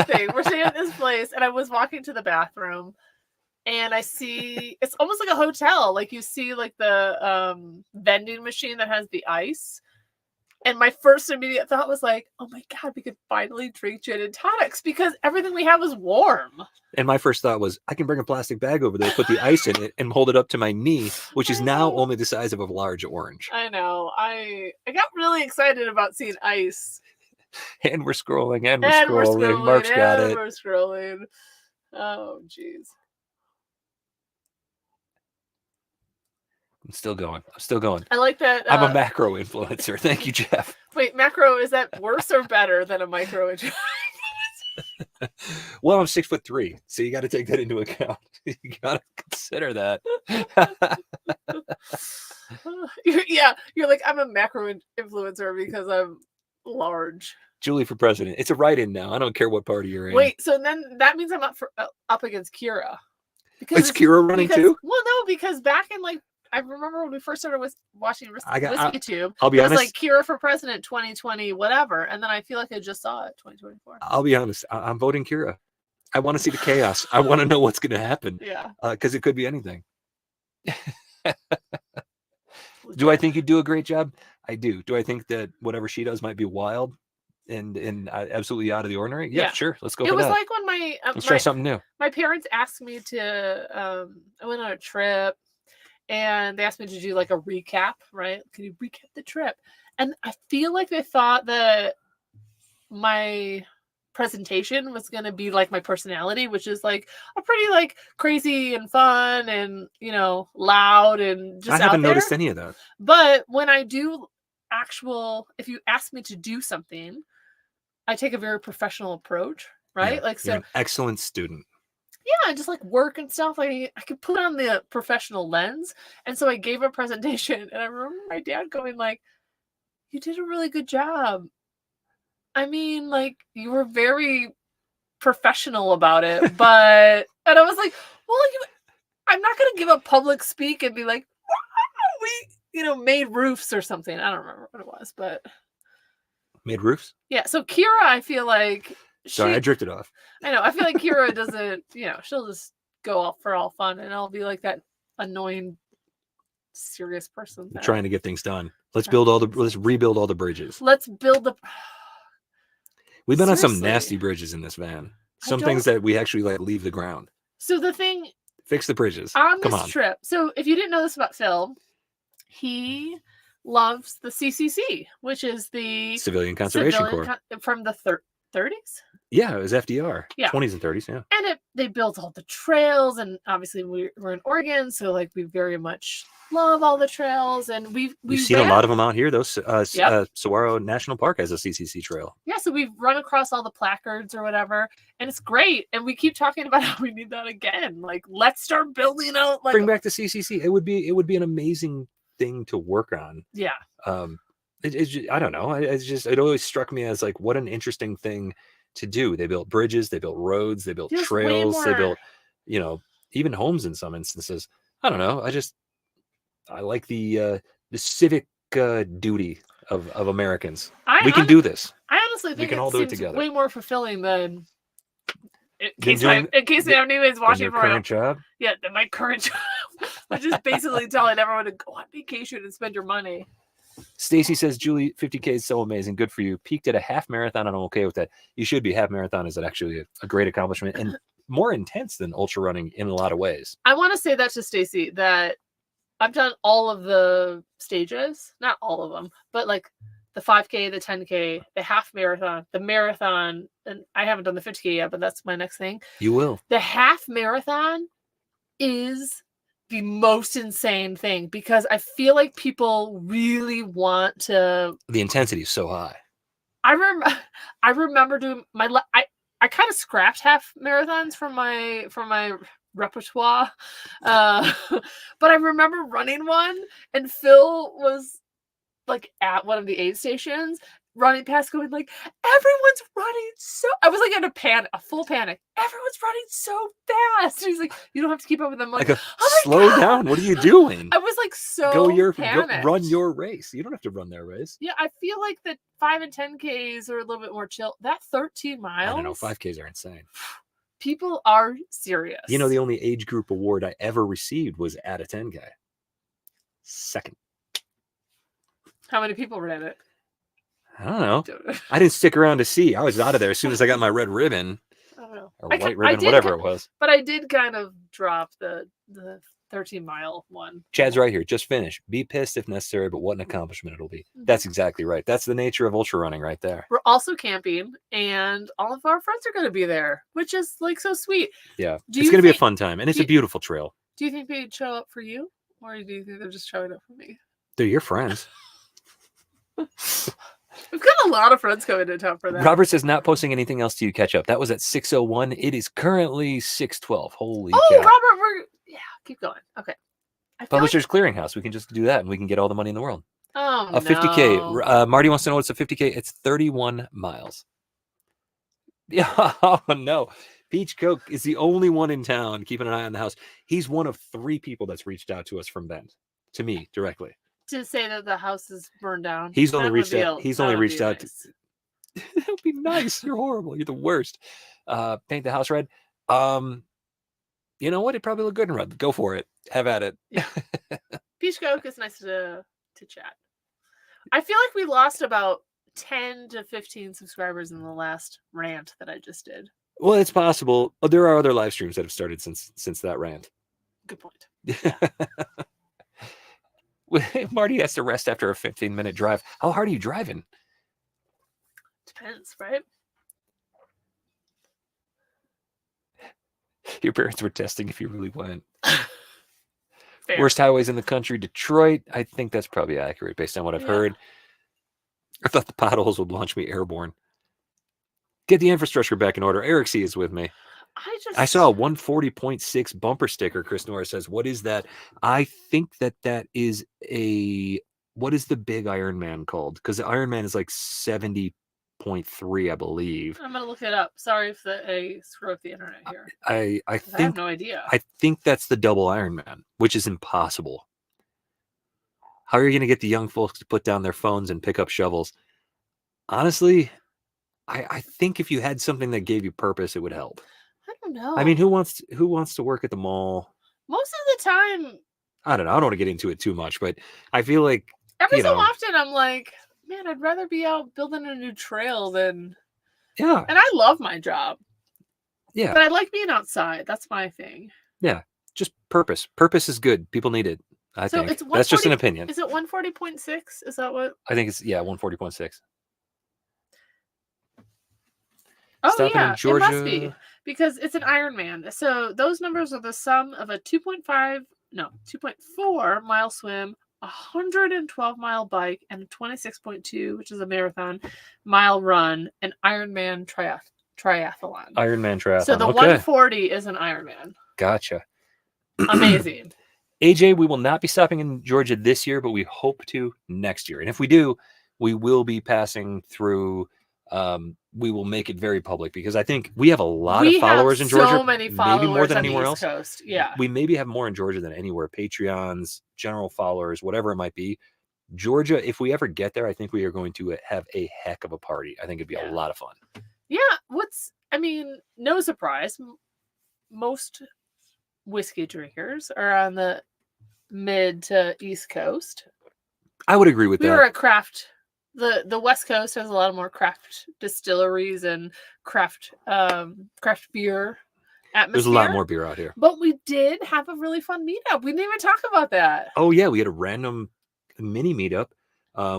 thing. We're staying at this place, and I was walking to the bathroom, and I see it's almost like a hotel. Like, you see like the vending machine that has the ice. And my first immediate thought was like, oh my God, we could finally drink gin and tonics because everything we have is warm. And my first thought was, I can bring a plastic bag over there, put the ice in it, and hold it up to my knee, which is now only the size of a large orange. I know. I got really excited about seeing ice. And we're scrolling. Mark's got it. We're scrolling. Oh, jeez. I'm still going. I like that. I'm a macro influencer. Thank you, Jeff. Wait, macro, is that worse or better than a micro influencer? Well, I'm 6'3", so you got to take that into account. You got to consider that. You're like, I'm a macro influencer because I'm large. Julie for president. It's a write-in now. I don't care what party you're in. Wait, so then that means I'm up against Kira. Because it's Kira running too? Well, no, because back in I remember when we first started watching Whiskey Tube. I'll be honest. It was like Kira for president 2020, whatever. And then I feel like I just saw it 2024. I'll be honest. I'm voting Kira. I want to see the chaos. I want to know what's going to happen. Yeah. Because it could be anything. Do I think you do a great job? I do. Do I think that whatever she does might be wild and absolutely out of the ordinary? Yeah, sure. Let's go for that. It was like when let's try something new. My parents asked me to, I went on a trip. And they asked me to do like a recap, right? Can you recap the trip? And I feel like they thought that my presentation was going to be like my personality, which is like a pretty like crazy and fun and, loud and just I haven't noticed any of that. But when I do if you ask me to do something, I take a very professional approach, right? Yeah, you're an excellent student. Yeah, just like work and stuff. I could put on the professional lens. And so I gave a presentation, and I remember my dad going like, you did a really good job. I mean, like, you were very professional about it, and I was like, well, I'm not going to give a public speak and be like, we, made roofs or something. I don't remember what it was, but. Made roofs? Yeah. So Kira, I feel like. Sorry, I drifted off. I know. I feel like Kira doesn't, she'll just go off for all fun, and I'll be like that annoying, serious person. Trying to get things done. Let's rebuild all the bridges. Let's build the. We've been on some nasty bridges in this van. Some things that we actually like leave the ground. So the thing Fix the bridges. on Come this on. trip. So if you didn't know this about Phil, he loves the CCC, which is the Civilian Conservation Corps. From the 30s. Yeah, it was FDR. Yeah. 20s and 30s. Yeah. And they built all the trails, and obviously we're in Oregon, so like we very much love all the trails, and we've seen a lot of them out here. Those Saguaro National Park has a CCC trail. Yeah, so we've run across all the placards or whatever, and it's great. And we keep talking about how we need that again. Like, let's start building out. Like, bring back the CCC. It would be an amazing thing to work on. Yeah. I don't know. It always struck me as like, what an interesting thing to do. They built bridges, they built roads, they built trails, they built, even homes in some instances. I don't know. I like the civic duty of Americans. We can do this. I honestly think we can all do it together. Way more fulfilling than in case we have anybody's watching for current job. Yeah, than my current job, which is basically telling everyone to go on vacation and spend your money. Stacy says, Julie, 50K is so amazing. Good for you. Peaked at a half marathon, and I'm okay with that. You should be. Half marathon is actually a great accomplishment and more intense than ultra running in a lot of ways. I want to say that to Stacy, that I've done all of the stages, not all of them, but like the 5K, the 10K, the half marathon, the marathon, and I haven't done the 50K yet, but that's my next thing. You will. The half marathon is the most insane thing because I feel like people really want to. The intensity is so high. I remember doing I kind of scrapped half marathons from my repertoire, but I remember running one, and Phil was like at one of the aid stations running past, going like, everyone's running so. I was like in a full panic. Everyone's running so fast. And he's like, you don't have to keep up with them. I'm like, slow down. What are you doing? I was like so panicked. Run your race. You don't have to run their race. Yeah, I feel like the 5 and 10Ks are a little bit more chill. That 13 miles. I don't know. 5Ks are insane. People are serious. The only age group award I ever received was at a 10K. Second. How many people ran it? I don't know. I didn't stick around to see. I was out of there as soon as I got my red ribbon. I don't know. Or white ribbon, whatever it was. But I did kind of drop the 13-mile one. Chad's right here. Just finish. Be pissed if necessary, but what an accomplishment it'll be. That's exactly right. That's the nature of ultra running right there. We're also camping, and all of our friends are going to be there, which is like so sweet. Yeah. It's going to be a fun time, and it's a beautiful trail. Do you think they'd show up for you, or do you think they're just showing up for me? They're your friends. We've got a lot of friends coming to town for that. Robert says, not posting anything else till you catch up. That was at 6:01. It is currently 6:12. Holy cow. Robert, keep going. Okay. Publishers Clearinghouse. We can just do that, and we can get all the money in the world. Oh, a 50K. Marty wants to know what's a 50K. It's 31 miles. Yeah. Oh, no. Peach Coke is the only one in town keeping an eye on the house. He's one of 3 people that's reached out to us from Bend, to me directly. To say that the house is burned down. He's only reached out. That would be nice. You're horrible. You're the worst. Paint the house red. You know what? It probably look good in red. Go for it. Have at it. Yeah. Peach Coke is nice to chat. I feel like we lost about 10 to 15 subscribers in the last rant that I just did. Well, it's possible. There are other live streams that have started since that rant. Good point. Marty has to rest after a 15-minute drive. How hard are you driving? Depends, right? Your parents were testing if you really went. Fair. Worst highways in the country, Detroit. I think that's probably accurate based on what I've heard. I thought the potholes would launch me airborne. Get the infrastructure back in order. Eric C is with me. I saw a 140.6 bumper sticker. Chris Norris says, what is that? I think that is what is the big Iron Man called? Because the Iron Man is like 70.3, I believe. I'm going to look it up. Sorry if I screw up the internet here. I have no idea. I think that's the double Iron Man, which is impossible. How are you going to get the young folks to put down their phones and pick up shovels? Honestly, I think if you had something that gave you purpose, it would help. I don't know. I mean, who wants to work at the mall? Most of the time. I don't know. I don't want to get into it too much, but I feel like every so often I'm like, man, I'd rather be out building a new trail than. Yeah. And I love my job. Yeah. But I like being outside. That's my thing. Yeah. Just purpose. Purpose is good. People need it. I So think it's that's just an 140 opinion. Is it 140.6? Is that what? I think it's 140.6. Oh Stopping in yeah, it must be Georgia. because it's an Ironman. So those numbers are the sum of a 2.4 mile swim, a 112-mile bike, and a 26.2, which is a marathon, mile run, an Ironman triathlon. Ironman triathlon. So the Okay. 140 is an Ironman. Gotcha. Amazing. AJ, we will not be stopping in Georgia this year, but we hope to next year. And if we do, we will be passing through. We will make it very public because I think we have a lot of followers in Georgia. So many followers, maybe more than on the anywhere East else. Coast. Yeah. We maybe have more in Georgia than anywhere. Patreons, general followers, whatever it might be. Georgia, if we ever get there, I think we are going to have a heck of a party. I think it'd be a lot of fun. Yeah. No surprise. Most whiskey drinkers are on the mid to East Coast. I would agree with that. We were a craft. The West Coast has a lot more craft distilleries and craft beer atmosphere. There's a lot more beer out here. But we did have a really fun meetup. We didn't even talk about that. Oh yeah, we had a random mini meetup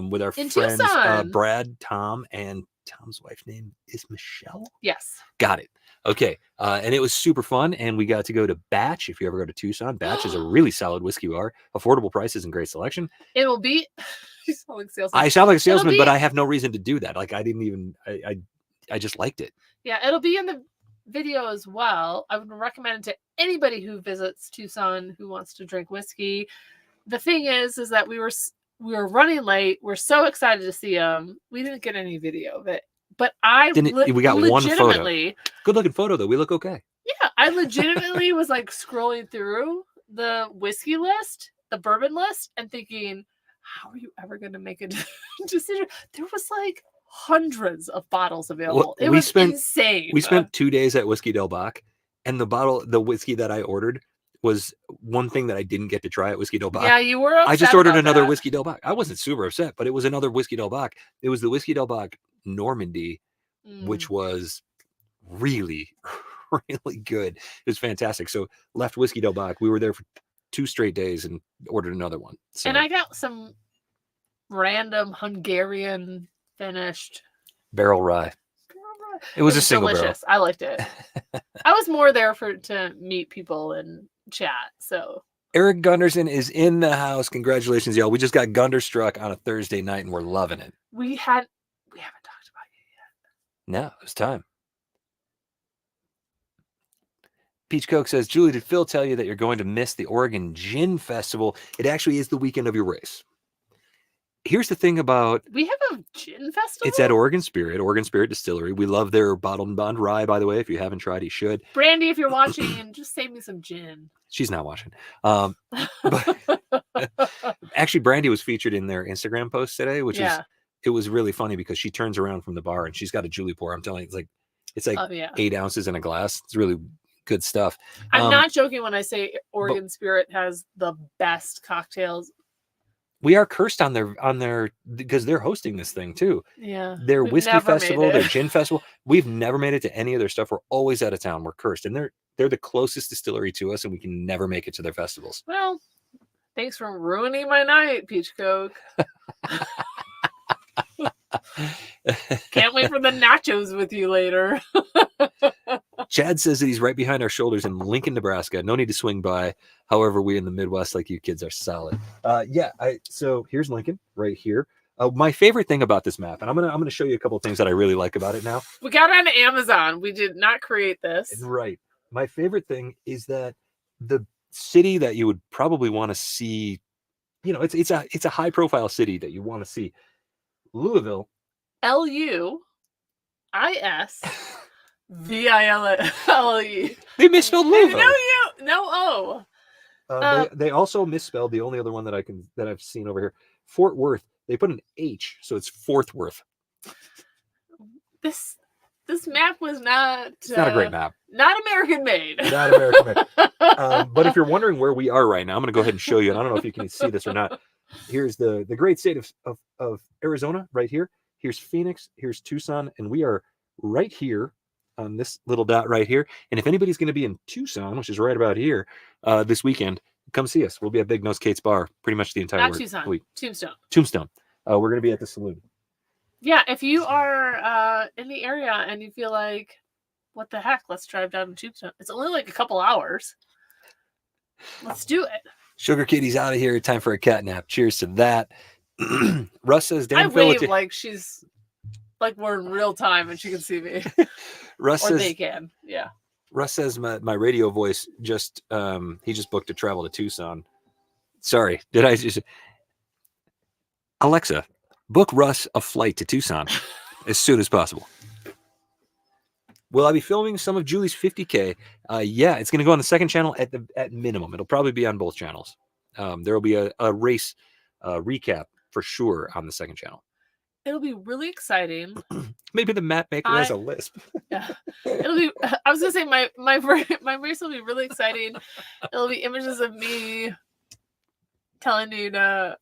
with our In friends Tucson. Brad, Tom, and Tom's wife's name is Michelle. Yes. Got it. Okay. And it was super fun. And we got to go to Batch. If you ever go to Tucson, Batch is a really solid whiskey bar, affordable prices and great selection. It will be. You sound like a salesman. I sound like a salesman, but I have no reason to do that. Like I didn't even. I just liked it. Yeah, it'll be in the video as well. I would recommend it to anybody who visits Tucson who wants to drink whiskey. The thing is that we were running late. We're so excited to see them. We didn't get any video of it, but we got one photo. Good looking photo though. We look okay. Yeah, I legitimately was like scrolling through the whiskey list, the bourbon list, and thinking, how are you ever going to make a decision? There was like hundreds of bottles available. It was insane. We spent 2 days at Whiskey Del Bach, and the whiskey that I ordered was one thing that I didn't get to try at Whiskey Del Bach. Yeah, you were upset. I just ordered another Whiskey Del Bach. I wasn't super upset, but it was another Whiskey Del Bach. It was the Whiskey Del Bach Normandy, which was really, really good. It was fantastic. So left Whiskey Del Bach. We were there for 2 straight days and ordered another one. So. And I got some random Hungarian finished barrel rye. It was a single delicious. barrel. I liked it. I was more there to meet people and chat. So Eric Gunderson is in the house. Congratulations, y'all. We just got Gunderstruck on a Thursday night and we're loving it. We haven't talked about it yet. No, it's time. Peach Coke says, Julie, did Phil tell you that you're going to miss the Oregon Gin Festival? It actually is the weekend of your race. Here's the thing about... We have a gin festival? It's at Oregon Spirit Distillery. We love their Bottled and Bond rye, by the way. If you haven't tried, you should. Brandy, if you're watching, just save me some gin. She's not watching. But actually, Brandy was featured in their Instagram post today, which it was really funny because she turns around from the bar and she's got a Julie pour. I'm telling you, it's like 8 ounces in a glass. It's really good stuff. I'm not joking when I say Oregon Spirit has the best cocktails. We are cursed on their because they're hosting this thing too. Yeah. Their whiskey festival, their gin festival. We've never made it to any of their stuff. We're always out of town. We're cursed. And they're the closest distillery to us, and we can never make it to their festivals. Well, thanks for ruining my night, Peach Coke. Can't wait for the nachos with you later. Chad says that he's right behind our shoulders in Lincoln, Nebraska. No need to swing by. However, we in the Midwest, like you kids, are solid. So here's Lincoln right here. My favorite thing about this map, and I'm gonna show you a couple of things that I really like about it now. We got it on Amazon. We did not create this. Right. My favorite thing is that the city that you would probably want to see, it's a high profile city that you want to see. Louisville. Luisville. They misspelled Louisville. No. They also misspelled the only other one that I've seen over here. Fort Worth. They put an H, so it's Fort Worth. This map was not. It's not a great map. Not American made. Not American made. But if you're wondering where we are right now, I'm going to go ahead and show you. And I don't know if you can see this or not. Here's the great state of Arizona right here. Here's Phoenix. Here's Tucson, and we are right here on this little dot right here. And if anybody's going to be in Tucson, which is right about here, this weekend, come see us. We'll be at Big Nose Kate's bar pretty much the entire Not week. Tucson, Tombstone. Tombstone. We're going to be at the saloon. Yeah, if you are in the area and you feel like, what the heck, let's drive down to Tombstone. It's only like a couple hours. Let's do it. Sugar Kitty's out of here. Time for a cat nap. Cheers to that. Russ says, I Dan Phil, wave like she's like we're in real time and she can see me. Russ or says, they can. Yeah. Russ says my radio voice just he just booked a travel to Tucson. Sorry, did I just Alexa, book Russ a flight to Tucson as soon as possible. Will I be filming some of Julie's 50K? Yeah, it's going to go on the second channel at minimum. It'll probably be on both channels. There will be a race recap for sure on the second channel. It'll be really exciting. Maybe the map maker has a lisp. Yeah, it'll be. I was gonna say my race will be really exciting. It'll be images of me telling you to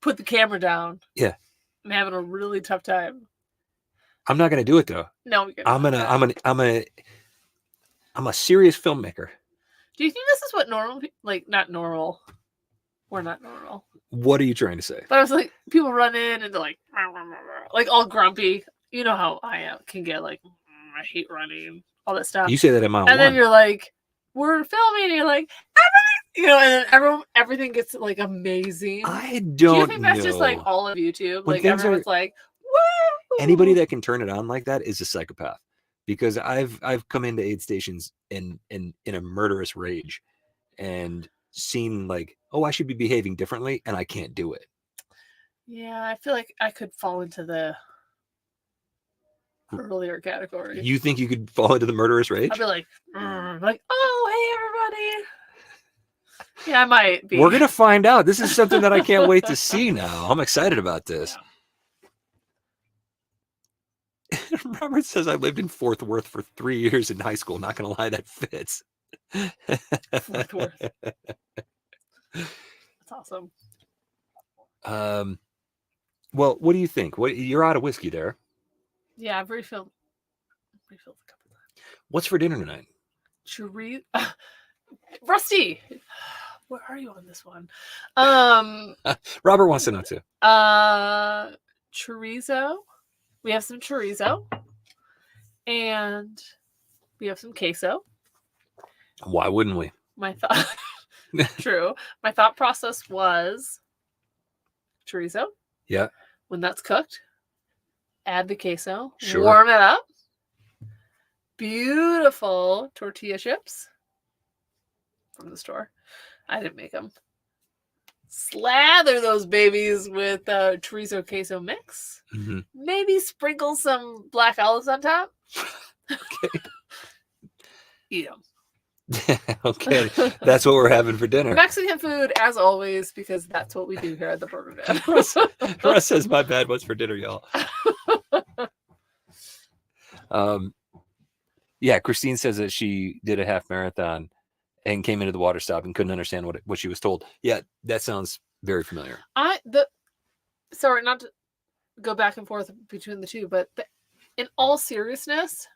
put the camera down. Yeah, I'm having a really tough time. I'm not gonna do it though. No, I'm a serious filmmaker. Do you think this is what normal, like not normal? We're not normal. What are you trying to say? But I was like, people run in and they're like all grumpy. You know how I can get like, I hate running, all that stuff. You say that at mile and then one. you're like, we're filming, and you're like, everything, and then everything gets like amazing. I don't Do you think that's know. just like all of YouTube? When like everyone's like, woo! Anybody that can turn it on like that is a psychopath. Because I've come into aid stations in a murderous rage and seen like, oh, I should be behaving differently, and I can't do it. Yeah, I feel like I could fall into the earlier category. You think you could fall into the murderous rage? I'd be like, oh, hey, everybody. Yeah, I might be. We're going to find out. This is something that I can't wait to see now. I'm excited about this. Yeah. Robert says I lived in Fort Worth for 3 years in high school. Not going to lie, that fits. Fort Worth. That's awesome. Well, what do you think? You're out of whiskey there. Yeah, I've refilled a couple times. What's for dinner tonight? Rusty, where are you on this one? Robert wants to know too. Chorizo. We have some chorizo, and we have some queso. Why wouldn't we? True. My thought process was chorizo. Yeah. When that's cooked, add the queso, Sure. Warm it up. Beautiful tortilla chips from the store. I didn't make them. Slather those babies with chorizo queso mix. Mm-hmm. Maybe sprinkle some black olives on top. Okay. Eat them. Okay, that's what we're having for dinner. Mexican food, as always, because that's what we do here at the Bourbon Van. Russ says, "My bad. What's for dinner, y'all?" Yeah, Christine says that she did a half marathon and came into the water stop and couldn't understand what she was told. Yeah, that sounds very familiar. Sorry, not to go back and forth between the two, but in all seriousness,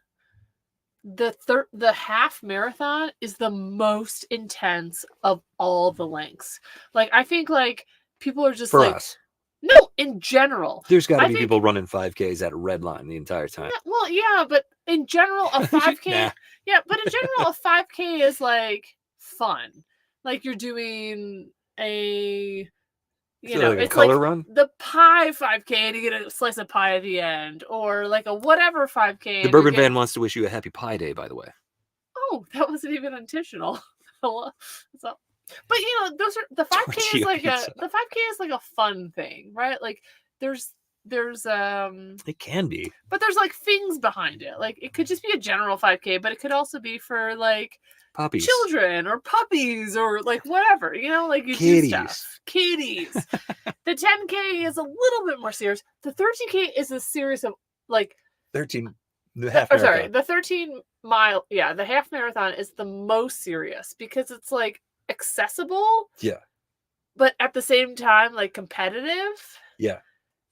the half marathon is the most intense of all the lengths. Like, I think like people are just for like us. No, in general. There's got to be people running 5Ks at a red line the entire time. Well, yeah, but in general, a 5K. Nah. Yeah, but in general, a 5K is like fun. Like you're doing a, like it's a color like run? the pie 5K and you get a slice of pie at the end, or like a whatever 5K. The Bourbon Van wants to wish you a happy Pie Day, by the way. Oh, that wasn't even intentional. So, but those are the 5K is like the 5K is like a fun thing, right? Like there's it can be, but there's like things behind it. Like it could just be a general 5K, but it could also be for like puppies, children, or puppies, or like whatever, like you kitties. do stuff. Kitties. The 10K is a little bit more serious. The 13K is a series of like 13. The half marathon. Sorry, the 13 mile. Yeah, the half marathon is the most serious because it's like accessible. Yeah. But at the same time, like competitive. Yeah.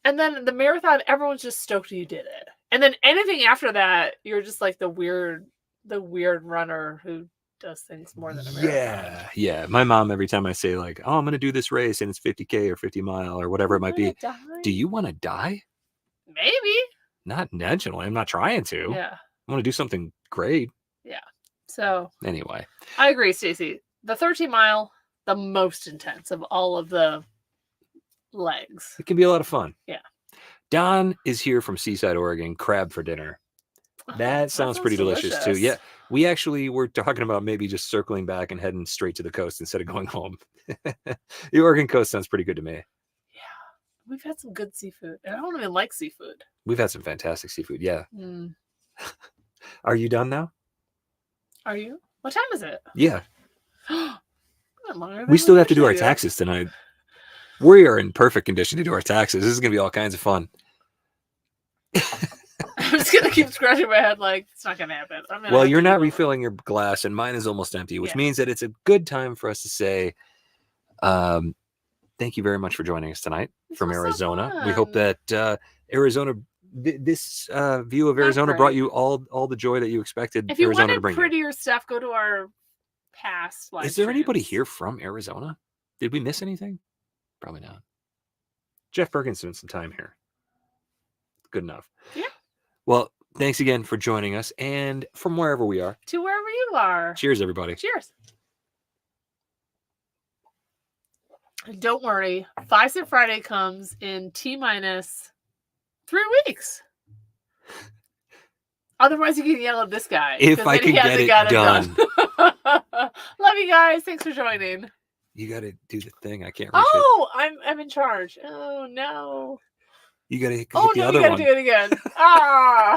And then the marathon, everyone's just stoked you did it. And then anything after that, you're just like the weird runner who does things more than a marathon. Yeah. My mom, every time I say like, oh, I'm going to do this race and it's 50K or 50 mile or whatever it might be. Die? Do you want to die? Maybe. Not intentionally. I'm not trying to. Yeah. I want to do something great. Yeah. So anyway, I agree, Stacey. The 13 mile, the most intense of all of the legs. It can be a lot of fun. Yeah. Don is here from Seaside, Oregon. Crab for dinner. That sounds pretty delicious too. Yeah. We actually were talking about maybe just circling back and heading straight to the coast instead of going home. The Oregon coast sounds pretty good to me. Yeah. We've had some good seafood. And I don't even like seafood. We've had some fantastic seafood. Yeah. Mm. Are you done now? Are you? What time is it? Yeah. We still have to do our taxes tonight. We are in perfect condition to do our taxes. This is going to be all kinds of fun. I'm just going to keep scratching my head like, it's not going to happen. Well, you're not refilling your glass, and mine is almost empty, which means that it's a good time for us to say thank you very much for joining us tonight from Arizona. So we hope that Arizona, this view of Arizona brought you all the joy that you expected if you Arizona to wanted bring prettier stuff, go to our past live Is there anybody streams. here from Arizona? Did we miss anything? Probably not. Jeff Perkins spent some time here. Good enough. Yeah. Well, thanks again for joining us, and from wherever we are. To wherever you are. Cheers, everybody. Cheers. Don't worry. 5 Cent Friday comes in T-minus 3 weeks. Otherwise, you can yell at this guy. If I can get it done. Love you guys. Thanks for joining. You got to do the thing. I can't reach it. Oh, I'm in charge. Oh, no. You got to hit Oh, the no, other you got one. to do it again. Ah.